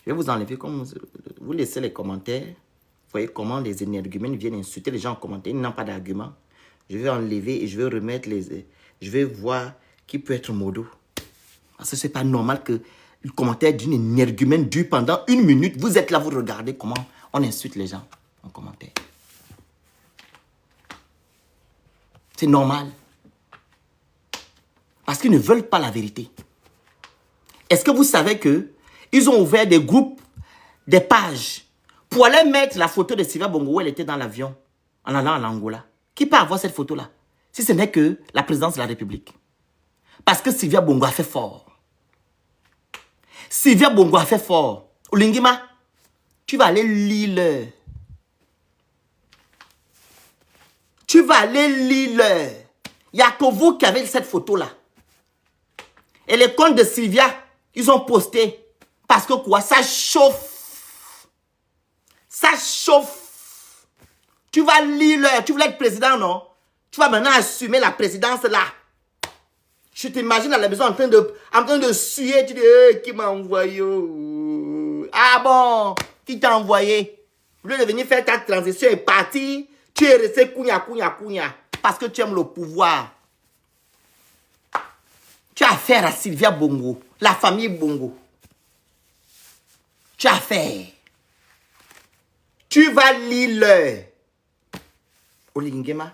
Je vais vous enlever comme vous laissez les commentaires. Vous voyez comment les énergumènes viennent insulter les gens en commentaire. Ils n'ont pas d'argument. Je vais enlever et je vais remettre les... Je vais voir qui peut être modo. Parce que ce n'est pas normal que le commentaire d'une énergumène dure pendant 1 minute. Vous êtes là, vous regardez comment on insulte les gens en commentaire. C'est normal. Parce qu'ils ne veulent pas la vérité. Est-ce que vous savez qu'ils ont ouvert des groupes, des pages, pour aller mettre la photo de Sylvia Bongo où elle était dans l'avion, en allant à l'Angola? Qui peut avoir cette photo-là? Si ce n'est que la présidence de la République. Parce que Sylvia Bongo a fait fort. Sylvia Bongo a fait fort. Olingima, tu vas aller lire. Tu vas aller lire. Il n'y a que vous qui avez cette photo-là. Et les comptes de Sylvia, ils ont posté. Parce que quoi? Ça chauffe. Ça chauffe. Tu vas lire. Tu voulais être président, non? Tu vas maintenant assumer la présidence là. Je t'imagine à la maison en train de suer. Tu dis, qui m'a envoyé? Ah bon? Qui t'a envoyé? Au lieu de venir faire ta transition et partir, tu es resté kounya. Parce que tu aimes le pouvoir. Tu as affaire à Sylvia Bongo, la famille Bongo. Tu as affaire. Tu vas lire. Olingema.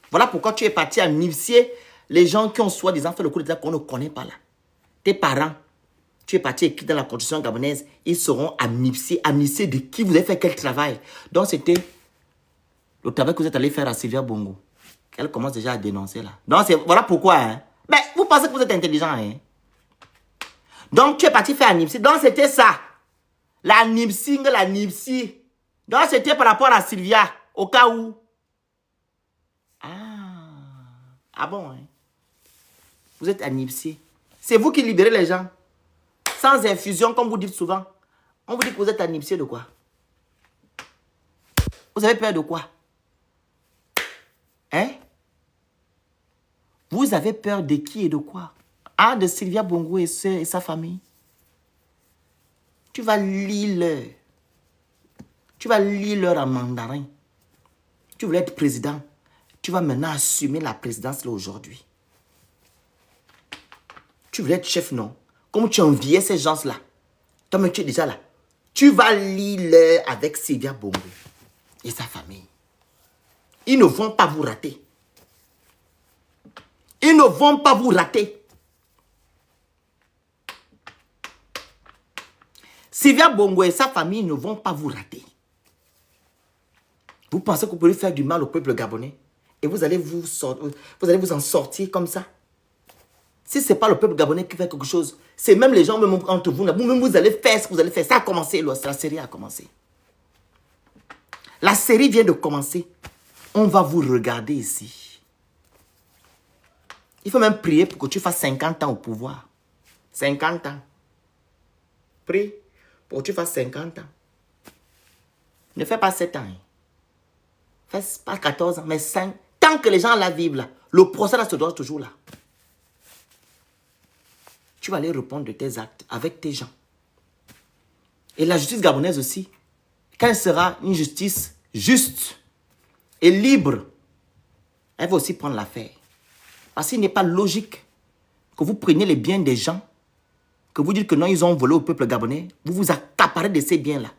Voilà pourquoi tu es parti amnistier les gens qui ont soi-disant fait le coup d'État qu'on ne connaît pas là. Tes parents, tu es parti écrit dans la constitution gabonaise, ils seront amnistiés. Amnistiés de qui? Vous avez fait quel travail? Donc c'était le travail que vous êtes allé faire à Sylvia Bongo. Elle commence déjà à dénoncer là. Donc voilà pourquoi. Hein. Mais vous pensez que vous êtes intelligent. Hein? Donc tu es parti faire amnistie. Donc c'était ça. La nipsing, la nipsie. Donc c'était par rapport à Sylvia. Au cas où. Ah. Ah bon, hein? Vous êtes anipsié. C'est vous qui libérez les gens. Sans infusion, comme vous dites souvent. On vous dit que vous êtes anipsié de quoi? Vous avez peur de quoi? Hein? Vous avez peur de qui et de quoi? Ah, de Sylvia Bongo et sa famille. Tu vas lire leur. Tu vas lire leur en mandarin. Tu voulais être président. Tu vas maintenant assumer la présidence là aujourd'hui. Tu voulais être chef, non? Comme tu enviais ces gens-là. Toi-même, tu es déjà là. Tu vas lire leur avec Sylvia Bongo et sa famille. Ils ne vont pas vous rater. Ils ne vont pas vous rater. Sylvia Bongo et sa famille ne vont pas vous rater. Vous pensez que vous pouvez faire du mal au peuple gabonais et vous allez vous en sortir comme ça? Si ce n'est pas le peuple gabonais qui fait quelque chose, c'est même les gens, même entre vous, vous allez faire ce que vous allez faire. Ça a commencé, la série a commencé. La série vient de commencer. On va vous regarder ici. Il faut même prier pour que tu fasses 50 ans au pouvoir. 50 ans. Prie pour que tu fasses 50 ans. Ne fais pas 7 ans. Fais pas 14 ans, mais 5. Tant que les gens la vivent là, le procès là se doit toujours là. Tu vas aller répondre de tes actes avec tes gens. Et la justice gabonaise aussi, quand elle sera une justice juste et libre, elle va aussi prendre l'affaire. Parce qu'il n'est pas logique que vous preniez les biens des gens, que vous dites que non, ils ont volé au peuple gabonais, vous vous accaparez de ces biens-là.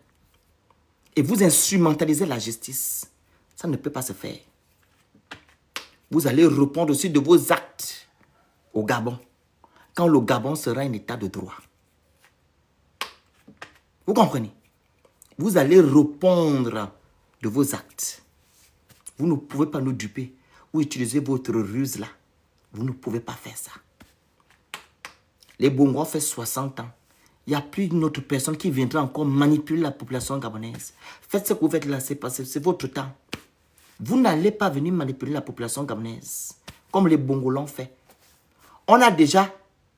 Et vous instrumentalisez la justice. Ça ne peut pas se faire. Vous allez répondre aussi de vos actes au Gabon. Quand le Gabon sera un état de droit. Vous comprenez? Vous allez répondre de vos actes. Vous ne pouvez pas nous duper ou utiliser votre ruse là. Vous ne pouvez pas faire ça. Les Bongo ont fait 60 ans. Il n'y a plus une autre personne qui viendra encore manipuler la population gabonaise. Faites ce que vous faites là, c'est votre temps. Vous n'allez pas venir manipuler la population gabonaise comme les Bongo l'ont fait. On a déjà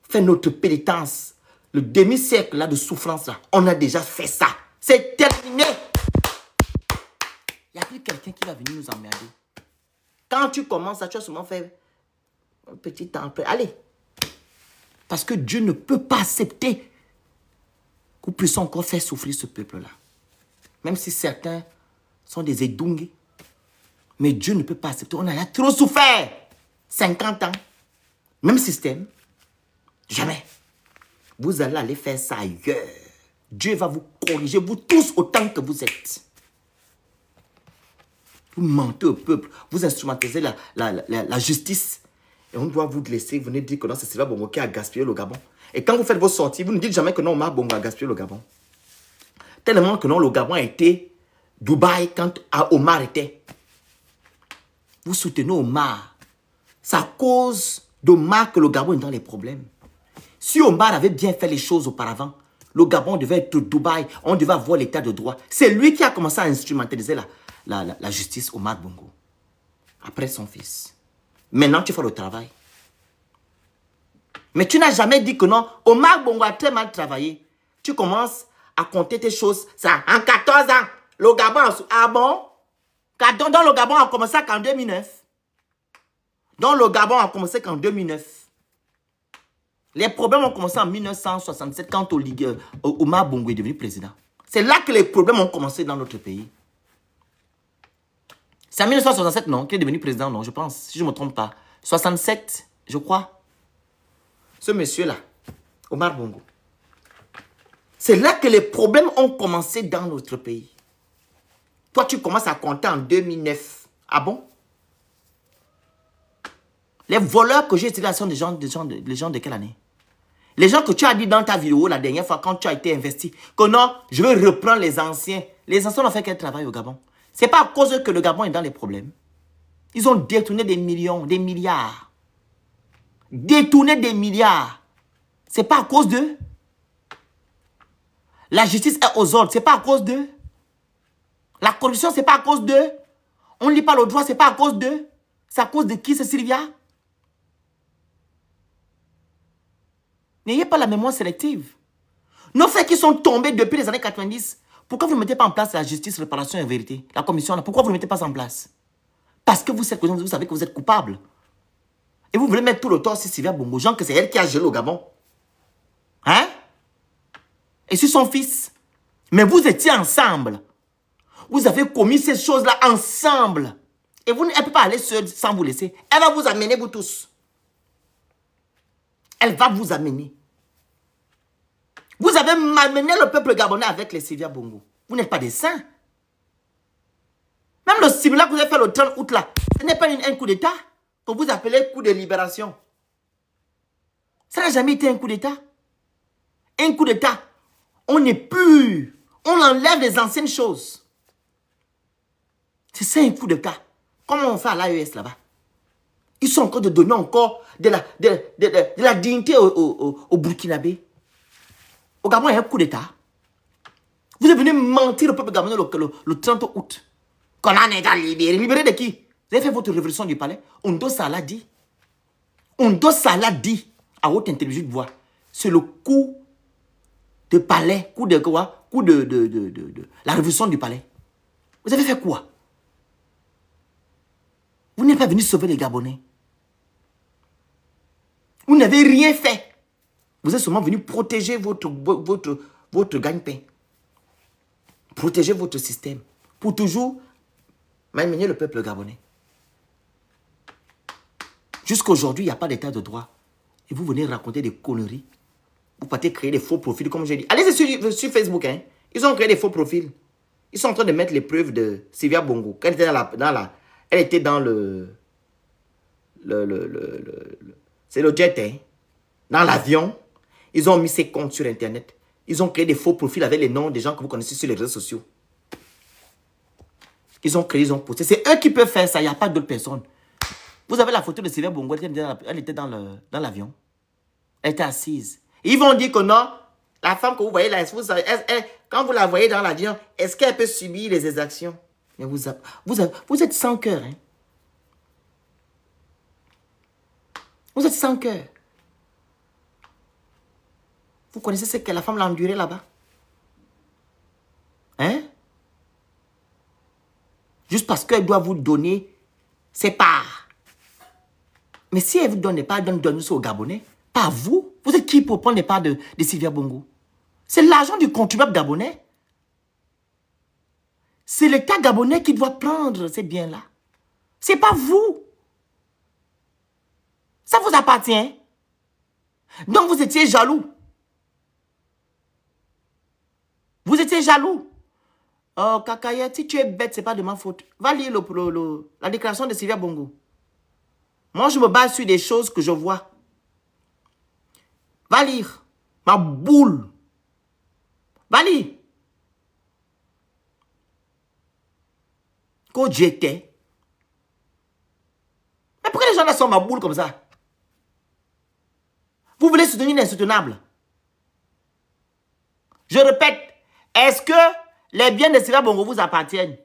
fait notre pénitence. Le demi-siècle là de souffrance là, on a déjà fait ça. C'est terminé. Il n'y a plus quelqu'un qui va venir nous emmerder. Quand tu commences à, tu vas seulement faire un petit temps après. Allez. Parce que Dieu ne peut pas accepter que vous puissiez encore faire souffrir ce peuple-là. Même si certains sont des édungés. Mais Dieu ne peut pas accepter. On a trop souffert. 50 ans. Même système. Jamais. Vous allez aller faire ça ailleurs. Dieu va vous corriger, vous tous autant que vous êtes. Vous mentez au peuple. Vous instrumentalisez la justice. Et on doit vous laisser venir dire que non, c'est Sylvia Bongo qui a gaspillé le Gabon. Et quand vous faites vos sorties, vous ne dites jamais que non, Omar Bongo a gaspillé le Gabon. Tellement que non, le Gabon a été Dubaï quand Omar était. Vous soutenez Omar. C'est à cause d'Omar que le Gabon est dans les problèmes. Si Omar avait bien fait les choses auparavant, le Gabon devait être Dubaï, on devait avoir l'état de droit. C'est lui qui a commencé à instrumentaliser la justice, Omar Bongo. Après son fils. Maintenant, tu fais le travail. Mais tu n'as jamais dit que non, Omar Bongo a très mal travaillé. Tu commences à compter tes choses. Ça, en 14 ans, le Gabon... Ah bon? Dans le Gabon, on a commencé qu'en 2009. Dans le Gabon, on a commencé qu'en 2009. Les problèmes ont commencé en 1967 quand Omar Bongo est devenu président. C'est là que les problèmes ont commencé dans notre pays. C'est en 1967, non, qu'il est devenu président, non, je pense, si je ne me trompe pas. 67, je crois. Ce monsieur-là, Omar Bongo. C'est là que les problèmes ont commencé dans notre pays. Toi, tu commences à compter en 2009. Ah bon? Les voleurs que j'ai utilisés sont des gens de quelle année? Les gens que tu as dit dans ta vidéo la dernière fois quand tu as été investi, que non, je veux reprendre les anciens. Les anciens ont fait quel travail au Gabon? Ce n'est pas à cause que le Gabon est dans les problèmes. Ils ont détourné des millions, des milliards. Détourné des milliards. Ce n'est pas à cause d'eux. La justice est aux ordres. Ce n'est pas à cause d'eux. La corruption, ce n'est pas à cause d'eux. On ne lit pas le droit, ce n'est pas à cause d'eux. C'est à cause de qui, c'est Sylvia? N'ayez pas la mémoire sélective. Nos frères qui sont tombés depuis les années 90, pourquoi vous ne mettez pas en place la justice, réparation et vérité? La commission, là, pourquoi vous ne mettez pas en place? Parce que vous savez que vous êtes coupable. Et vous voulez mettre tout le tort sur Sylvia Bongo, genre que c'est elle qui a gelé au Gabon. Hein? Et sur son fils. Mais vous étiez ensemble. Vous avez commis ces choses-là ensemble. Et elle ne peut pas aller seule sans vous laisser. Elle va vous amener, vous tous. Elle va vous amener. Vous avez amené le peuple gabonais avec les Sylvia Bongo. Vous n'êtes pas des saints. Même le simulacre que vous avez fait le 30 août là, ce n'est pas un coup d'État que vous appelez coup de libération. Ça n'a jamais été un coup d'État. Un coup d'État. On est pur. On enlève les anciennes choses. C'est ça un coup d'État. Comment on fait à l'AES là-bas? Ils sont encore de donner encore de la dignité au Burkinabé. Au Gabon, il y a un coup d'État. Vous êtes venu mentir au peuple gabonais le 30 août. Qu'on a un État libéré. Libéré de qui? Vous avez fait votre révolution du palais. Ondo Sala dit. Ondo Sala dit à haute intelligente voix. C'est le coup de palais. Coup de quoi? Coup de la révolution du palais. Vous avez fait quoi? Vous n'êtes pas venu sauver les Gabonais. Vous n'avez rien fait. Vous êtes seulement venu protéger votre gagne-pain. Protéger votre système. Pour toujours malmener le peuple gabonais. Jusqu'aujourd'hui, il n'y a pas d'état de droit. Et vous venez raconter des conneries. Vous partez créer des faux profils, comme j'ai dit. Allez sur Facebook. Hein. Ils ont créé des faux profils. Ils sont en train de mettre les preuves de Sylvia Bongo. Quand elle était elle était dans c'est le jet, hein. Dans l'avion. Ils ont mis ses comptes sur Internet. Ils ont créé des faux profils avec les noms des gens que vous connaissez sur les réseaux sociaux. Ils ont créé, ils ont posté. C'est eux qui peuvent faire ça. Il n'y a pas d'autres personnes. Vous avez la photo de Sylvia Bongo. Elle était dans l'avion. Elle était assise. Et ils vont dire que non, la femme que vous voyez là, quand vous la voyez dans l'avion, est-ce qu'elle peut subir les exactions? Mais vous êtes sans cœur. Hein? Vous êtes sans cœur. Vous connaissez ce que la femme l'a enduré là-bas? Hein? Juste parce qu'elle doit vous donner ses parts. Mais si elle ne vous donne des parts, donne ça aux Gabonais. Pas vous. Vous êtes qui pour prendre les parts de Sylvia Bongo? C'est l'argent du contribuable gabonais. C'est l'État gabonais qui doit prendre ces biens-là. Ce n'est pas vous. Ça vous appartient. Donc vous étiez jaloux. Vous étiez jaloux. Oh, Kakaya, si tu es bête, ce n'est pas de ma faute. Va lire la déclaration de Sylvia Bongo. Moi, je me base sur des choses que je vois. Va lire. Ma boule. Va lire. Quand j'étais. Mais pourquoi les gens là sont ma boule comme ça? Vous voulez soutenir l'insoutenable? Je répète. Est-ce que les biens de Sylvia Bongo vous appartiennent?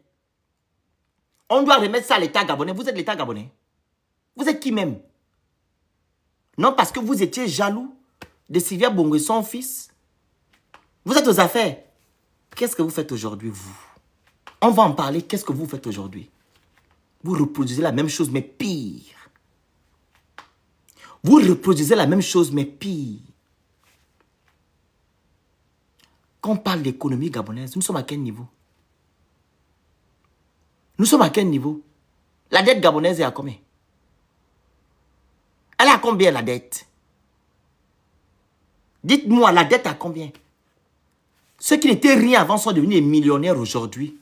On doit remettre ça à l'État gabonais. Vous êtes l'État gabonais. Vous êtes qui même? Non, parce que vous étiez jaloux de Sylvia Bongo et son fils. Vous êtes aux affaires. Qu'est-ce que vous faites aujourd'hui, vous? On va en parler. Qu'est-ce que vous faites aujourd'hui? Vous reproduisez la même chose, mais pire. Vous reproduisez la même chose, mais pire. Quand on parle d'économie gabonaise, nous sommes à quel niveau? Nous sommes à quel niveau? La dette gabonaise est à combien? Elle est à combien la dette? Dites-moi, la dette à combien? Ceux qui n'étaient rien avant sont devenus des millionnaires aujourd'hui.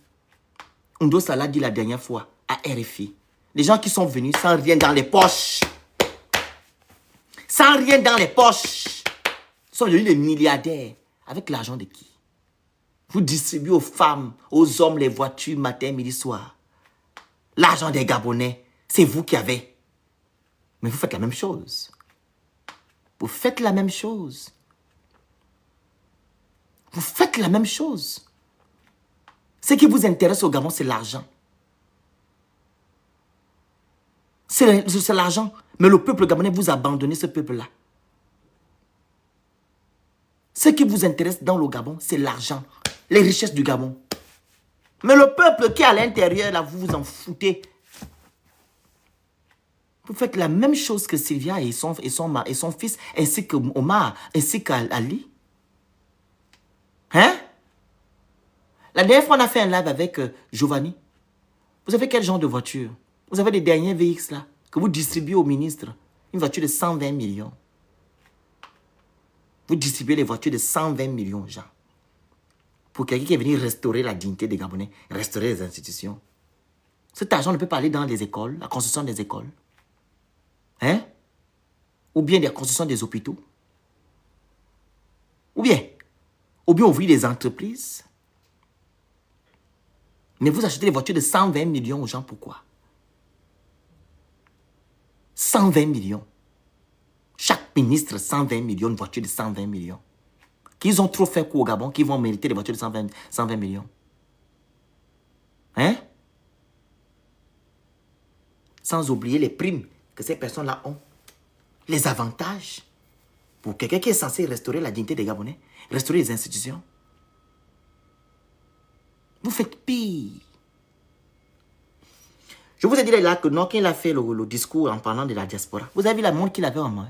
Ondo Sala dit la dernière fois à RFI. Les gens qui sont venus sans rien dans les poches. Sans rien dans les poches. Sont devenus des milliardaires. Avec l'argent de qui? Vous distribuez aux femmes, aux hommes, les voitures matin, midi, soir. L'argent des Gabonais, c'est vous qui avez. Mais vous faites la même chose. Vous faites la même chose. Vous faites la même chose. Ce qui vous intéresse au Gabon, c'est l'argent. C'est l'argent. Mais le peuple gabonais, vous abandonnez ce peuple-là. Ce qui vous intéresse dans le Gabon, c'est l'argent, les richesses du Gabon. Mais le peuple qui est à l'intérieur, là, vous vous en foutez. Vous faites la même chose que Sylvia et son fils, ainsi que Omar, ainsi qu'Ali. Hein? La dernière fois, on a fait un live avec Giovanni. Vous avez quel genre de voiture? Vous avez des derniers VX là, que vous distribuez au ministre. Une voiture de 120 millions. Vous distribuez les voitures de 120 millions aux gens. Pour quelqu'un qui est venu restaurer la dignité des Gabonais, restaurer les institutions. Cet argent ne peut pas aller dans les écoles, la construction des écoles. Hein? Ou bien la construction des hôpitaux. Ou bien ouvrir des entreprises. Mais vous achetez des voitures de 120 millions aux gens, pourquoi? 120 millions. Chaque ministre, 120 millions, une voiture de 120 millions. Qu'ils ont trop fait quoi au Gabon, qu'ils vont mériter des voitures de 120 millions. Hein? Sans oublier les primes que ces personnes-là ont. Les avantages. Pour quelqu'un qui est censé restaurer la dignité des Gabonais, restaurer les institutions. Vous faites pire. Je vous ai dit là que non, quand il a fait le discours en parlant de la diaspora, vous avez vu la montre qu'il avait en main.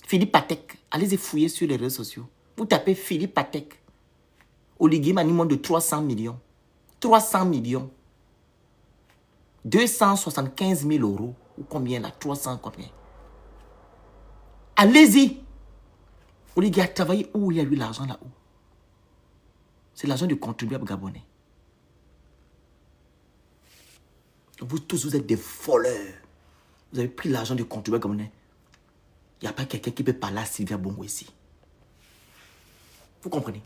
Philippe Patek. Allez-y fouiller sur les réseaux sociaux. Vous tapez Philippe Patek. Oligui m'a montre de 300 millions. 300 millions. 275 000 euros. Ou combien là? 300 combien? Allez-y. Oligui a travaillé où il a eu l'argent là-haut? C'est l'argent du contribuable gabonais. Vous tous, vous êtes des voleurs. Vous avez pris l'argent du contribuable gabonais. Il n'y a pas quelqu'un qui peut parler à Sylvia Bongo ici. Vous comprenez?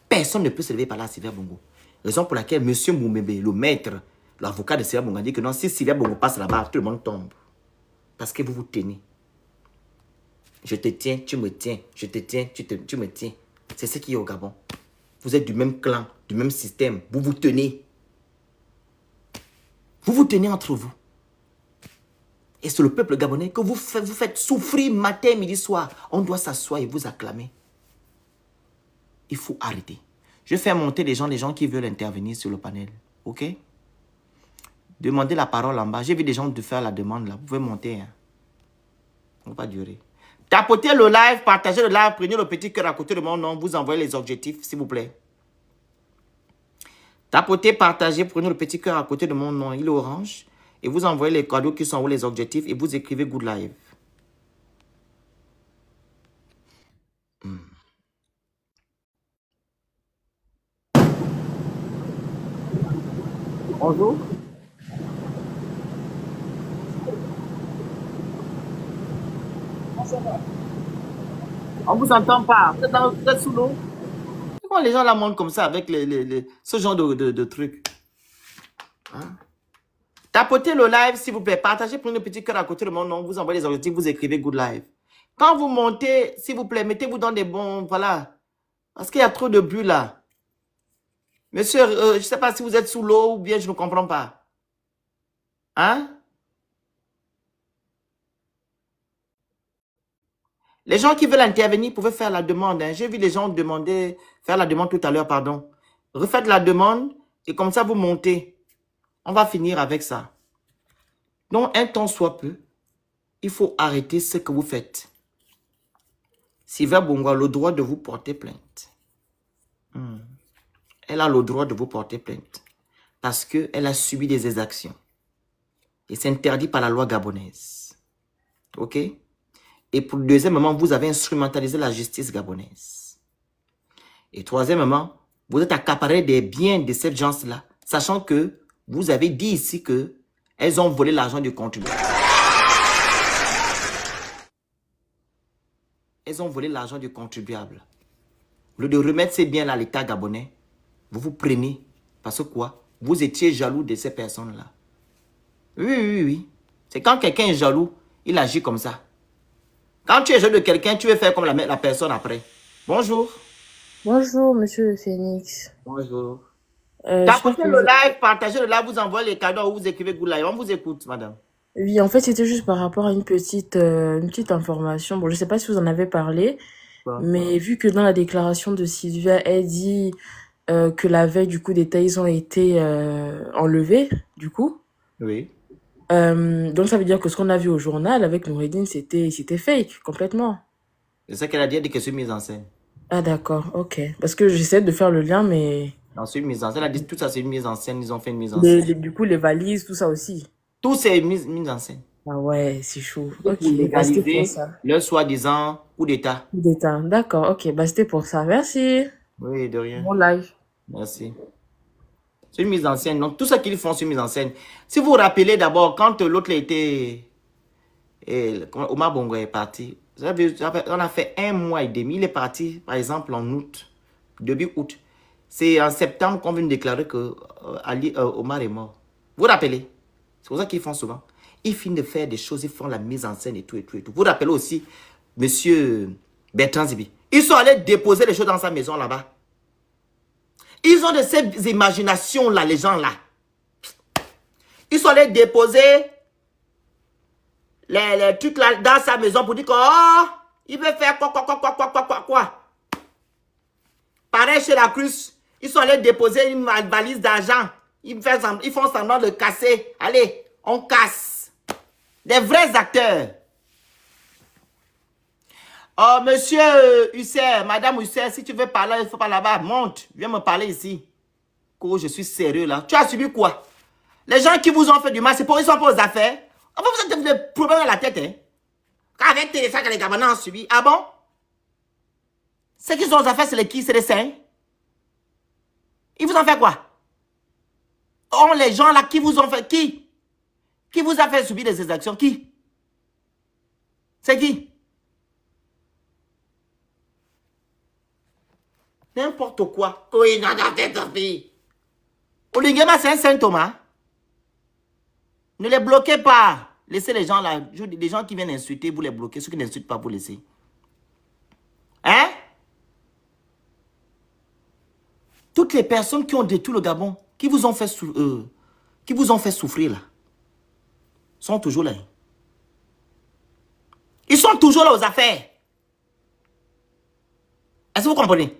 Personne ne peut se lever par là à Sylvia Bongo. Raison pour laquelle M. Moumebe, le maître, l'avocat de Sylvia Bongo, a dit que non, si Sylvia Bongo passe là-bas, tout le monde tombe. Parce que vous vous tenez. Je te tiens, tu me tiens. Je te tiens, tu me tiens. C'est ce qui est au Gabon. Vous êtes du même clan, du même système. Vous vous tenez. Vous vous tenez entre vous. Et c'est le peuple gabonais que vous faites souffrir matin, midi, soir. On doit s'asseoir et vous acclamer. Il faut arrêter. Je vais faire monter les gens qui veulent intervenir sur le panel. OK? Demandez la parole en bas. J'ai vu des gens de faire la demande là. Vous pouvez monter. Hein. On va pas durer. Tapotez le live, partagez le live, prenez le petit cœur à côté de mon nom. Vous envoyez les objectifs, s'il vous plaît. Tapotez, partagez, prenez le petit cœur à côté de mon nom. Il est orange. Et vous envoyez les cadeaux qui sont où les objectifs et vous écrivez Good Live. Bonjour. On vous entend pas. Vous êtes sous l'eau. Pourquoi les gens la montrent comme ça avec ce genre de trucs? Hein? Tapotez le live, s'il vous plaît. Partagez, prenez le petit cœur à côté de mon nom. Vous envoyez les objectifs, vous écrivez Good Live. Quand vous montez, s'il vous plaît, mettez-vous dans des bons... Voilà. Parce qu'il y a trop de bruit là. Monsieur, je ne sais pas si vous êtes sous l'eau ou bien je ne comprends pas. Hein? Les gens qui veulent intervenir pouvaient faire la demande. Hein. J'ai vu les gens demander, faire la demande tout à l'heure, pardon. Refaites la demande et comme ça vous montez. On va finir avec ça. Donc, un temps soit peu, il faut arrêter ce que vous faites. Sylvia Bongo a le droit de vous porter plainte. Elle a le droit de vous porter plainte. Parce qu'elle a subi des exactions. Et c'est interdit par la loi gabonaise. OK? Et pour deuxièmement, vous avez instrumentalisé la justice gabonaise. Et troisièmement, vous êtes accaparé des biens de cette gens-là, sachant que vous avez dit ici que elles ont volé l'argent du contribuable. Elles ont volé l'argent du contribuable. Au lieu de remettre ces biens-là à l'État gabonais, vous vous prenez. Parce que quoi? Vous étiez jaloux de ces personnes-là. Oui. C'est quand quelqu'un est jaloux, il agit comme ça. Quand tu es jaloux de quelqu'un, tu veux faire comme la personne après. Bonjour. Bonjour, monsieur Phoenix. Bonjour. Tapotez le live, partagez le live, vous envoyez les cadeaux, vous écrivez Good Live. On vous écoute, madame. Oui, en fait, c'était juste par rapport à une petite information. Bon, je ne sais pas si vous en avez parlé, Mais vu que dans la déclaration de Sylvia, elle dit que la veille du coup d'État, ils ont été enlevés, du coup. Oui. Donc ça veut dire que ce qu'on a vu au journal avec Noureddine, c'était fake, complètement. C'est ça qu'elle a dit, elle dit que c'est une mise en scène. Ah d'accord, ok. Parce que j'essaie de faire le lien, mais... Non, c'est une mise en scène. Elle a dit tout ça, c'est une mise en scène. Ils ont fait une mise en scène. Du coup, les valises, tout ça aussi. Tout c'est une mise en scène. Ah ouais, c'est chaud. Pour Ok, bah, c'était pour légaliser ça. leur soi-disant coup d'État. Coup d'État. D'accord, ok, bah c'était pour ça. Merci. Oui, de rien. Bon live. Merci. C'est une mise en scène. Donc, tout ça qu'ils font, c'est une mise en scène. Si vous vous rappelez d'abord, quand l'autre était... Omar Bongo est parti. On a fait 1 mois et demi. Il est parti, par exemple, en août. Début août. C'est en septembre qu'on vient de déclarer que Omar est mort. Vous vous rappelez? C'est pour ça qu'ils font souvent. Ils finissent de faire des choses, ils font la mise en scène et tout, et tout, et tout. Vous vous rappelez aussi, monsieur Bertrand Zibi. Ils sont allés déposer les choses dans sa maison là-bas. Ils ont de ces imaginations-là, les gens-là. Ils sont allés déposer les trucs là dans sa maison pour dire que, oh, il veut faire quoi. Pareil chez la Cruz, ils sont allés déposer une valise d'argent. Ils font semblant de casser. Allez, on casse. Des vrais acteurs. Oh, monsieur Husser, madame Husser, si tu veux parler, il faut pas là-bas. Monte, viens me parler ici. Oh, je suis sérieux là. Tu as subi quoi? Les gens qui vous ont fait du mal, c'est pour ils sont pas aux affaires. En fait, vous avez des problèmes dans la tête, hein. Quand avec Télésa, que les Gabonais ont subi. Ah bon? Ceux qui sont aux affaires, c'est les qui? C'est les saints? Ils vous ont fait quoi? Oh, les gens là qui vous ont fait... Qui? Qui vous a fait subir de ces actions? Qui? C'est qui? N'importe quoi. Oui, non, non, fille. Olingema, c'est un saint Thomas. Ne les bloquez pas. Laissez les gens là. Les gens qui viennent insulter, vous les bloquez. Ceux qui n'insultent pas, vous laissez. Hein? Toutes les personnes qui ont détruit le Gabon, qui vous ont fait souffrir là, sont toujours là. Ils sont toujours là aux affaires. Est-ce que vous comprenez?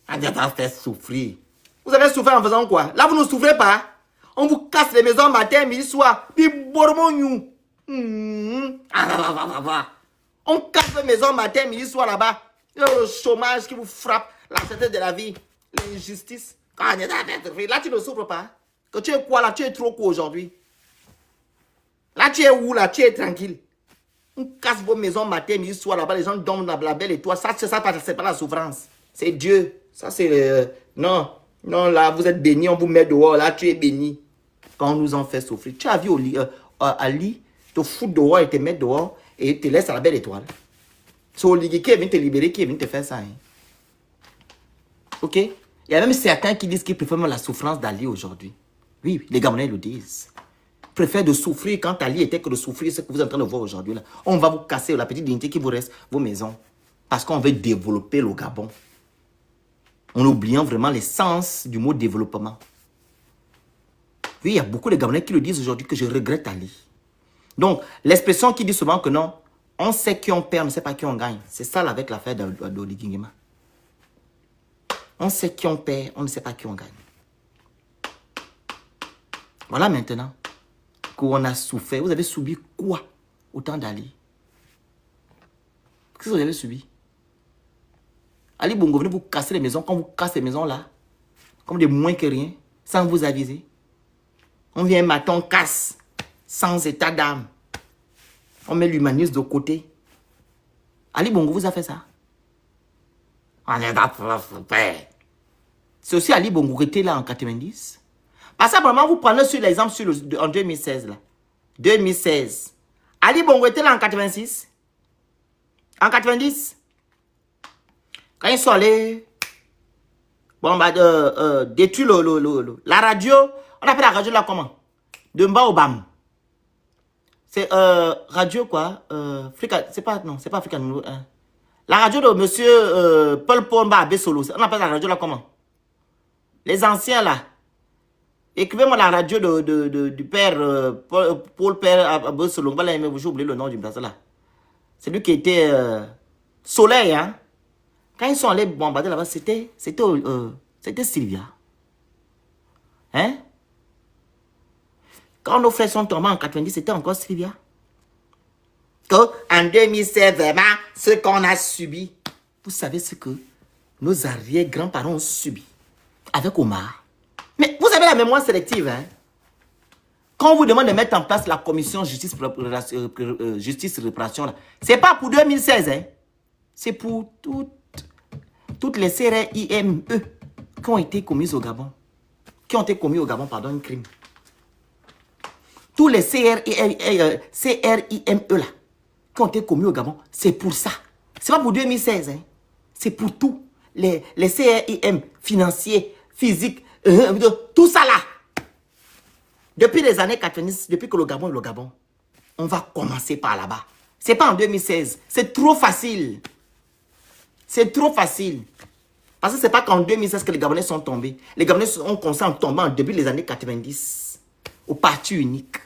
On a fait souffrir. Vous avez souffert en faisant quoi? Là, vous ne souffrez pas. On vous casse les maisons matin, midi, soir. Puis, on casse les maisons matin, midi, soir là-bas. Le chômage qui vous frappe, la santé de la vie, l'injustice. Là, tu ne souffres pas. Que tu es quoi là? Tu es trop quoi aujourd'hui? Là, tu es où là? Tu es tranquille. On casse vos maisons matin, midi, soir là-bas. Les gens dorment dans la belle étoile. Ça, c'est pas la souffrance. C'est Dieu. Ça, c'est... Non. Non, là, vous êtes béni. On vous met dehors. Là, tu es béni. Quand on nous en fait souffrir. Tu as vu Ali te foutre dehors et te mettre dehors et te laisse à la belle étoile. C'est Oligui qui est venu te libérer, qui est venu te faire ça. Hein. Ok? Il y a même certains qui disent qu'ils préfèrent la souffrance d'Ali aujourd'hui. Oui, les Gabonais le disent. Ils préfèrent de souffrir quand Ali était que de souffrir ce que vous êtes en train de voir aujourd'hui. On va vous casser la petite dignité qui vous reste, vos maisons. Parce qu'on veut développer le Gabon. En oubliant vraiment l'essence du mot développement. Oui, il y a beaucoup de Gabonais qui le disent aujourd'hui que je regrette Ali. Donc, l'expression qui dit souvent que non, on sait qui on perd, on ne sait pas qui on gagne. C'est ça là, avec l'affaire d'Oligui Nguema. On sait qui on perd, on ne sait pas qui on gagne. Voilà maintenant qu'on a souffert. Vous avez subi quoi au temps d'Ali? Qu'est-ce que vous avez subi? Ali Bongo venez vous casser les maisons. Quand vous cassez les maisons là, comme des moins que rien, sans vous aviser. On vient un matin, on casse, sans état d'âme. On met l'humanisme de côté. Ali Bongo vous a fait ça. C'est aussi Ali Bongo qui était là en 90. Parce que vraiment, vous prenez sur l'exemple en 2016 là. 2016. Ali Bongo était là en 86. En 90. Quand ils sont allés, bon, bah, détruire la radio, on appelle la radio là comment? De Mba Obam. C'est radio quoi? C'est pas Africa numéro 1. La radio de monsieur Paul Pomba Abesolo, on appelle la radio là comment? Les anciens là. Écrivez-moi la radio du père Paul Père Abesolo. J'ai oublié le nom du blason là. C'est lui qui était... Soleil, hein. Quand ils sont allés bombarder là-bas, c'était Sylvia. Hein? Quand nos frères sont tombés en 90, c'était encore Sylvia. En 2016, vraiment, ce qu'on a subi. Vous savez ce que nos arrière-grands-parents ont subi avec Omar. Mais vous avez la mémoire sélective, hein? Quand on vous demande de mettre en place la commission justice-réparation, ce n'est pas pour 2016, hein? C'est pour toutes les CRIME qui ont été commises au Gabon. Qui ont été commis au Gabon, pardon, un crime. Tous les CRIME là, qui ont été commis au Gabon, c'est pour ça. Ce n'est pas pour 2016, hein? C'est pour tout. Les CRIM financiers, physiques, tout ça là. Depuis les années 90, depuis que le Gabon est le Gabon, on va commencer par là-bas. Ce n'est pas en 2016. C'est trop facile. C'est trop facile. Parce que ce n'est pas qu'en 2016 que les Gabonais sont tombés. Les Gabonais ont commencé à tomber en début des années 90. Au parti unique.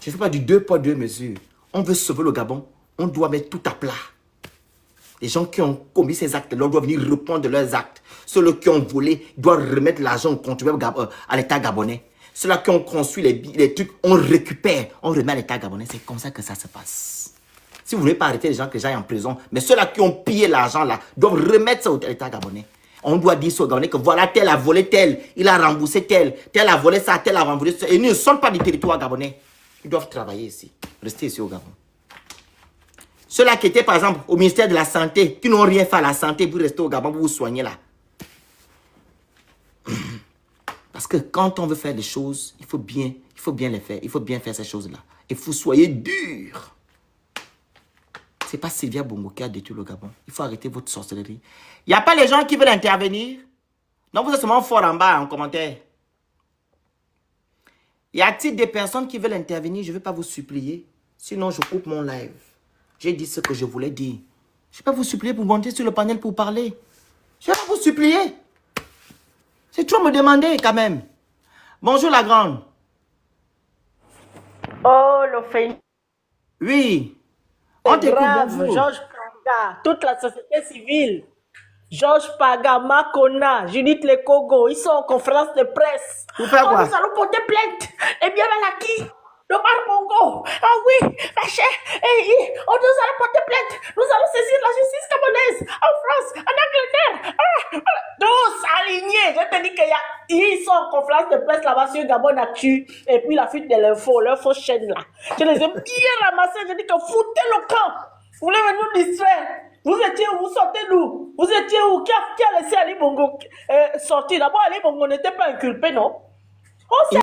Je ne fais pas du 2 poids 2 mesures. On veut sauver le Gabon. On doit mettre tout à plat. Les gens qui ont commis ces actes-là doivent venir répondre de leurs actes. Ceux qui ont volé doivent remettre l'argent au contribuable à l'État gabonais. Ceux-là qui ont construit les trucs, on récupère, on remet à l'État gabonais. C'est comme ça que ça se passe. Si vous ne voulez pas arrêter les gens que j'aille en prison, mais ceux-là qui ont pillé l'argent là, doivent remettre ça à l'État gabonais. On doit dire aux Gabonais que voilà, tel a volé tel, il a remboursé tel a volé ça, tel a remboursé ça. Et ils ne sortent pas du territoire gabonais. Ils doivent travailler ici, rester ici au Gabon. Ceux-là qui étaient par exemple au ministère de la Santé, qui n'ont rien fait à la santé pour rester au Gabon, pour vous soigner là. Parce que quand on veut faire des choses, il faut bien les faire. Il faut bien faire ces choses-là. Il faut soyez dur. Ce n'est pas Sylvia Bongo qui a détruit le Gabon. Il faut arrêter votre sorcellerie. Il n'y a pas les gens qui veulent intervenir. Non, vous êtes seulement fort en bas en commentaire. Y a-t-il des personnes qui veulent intervenir? Je ne vais pas vous supplier. Sinon, je coupe mon live. J'ai dit ce que je voulais dire. Je ne vais pas vous supplier pour monter sur le panel pour parler. Je ne vais pas vous supplier. C'est trop me demander quand même. Bonjour la grande. Oh, le fait. Oui. On t'écoute, bonjour. Georges Paga, toute la société civile. Georges Paga, Makona, Judith Lekogo, ils sont en conférence de presse. Vous faites quoi? Nous allons porter plainte. Eh bien, Malaki, le Mar Bongo. Ah oui, ma chère. Nous allons porter plainte. Nous allons saisir la justice gabonaise en France, en Angleterre. Tous alignés. Je te dis qu'ils sont en conférence de presse là-bas sur Gabon Actu. Et puis la fuite de l'info, leur fausse chaîne là. Je les ai bien ramassés. Je dis que foutez le camp. Vous voulez nous distraire? Vous étiez où? Vous sortez d'où? Vous étiez où? Qui a laissé Ali Bongo sortir? D'abord, Ali Bongo n'était pas inculpé, non?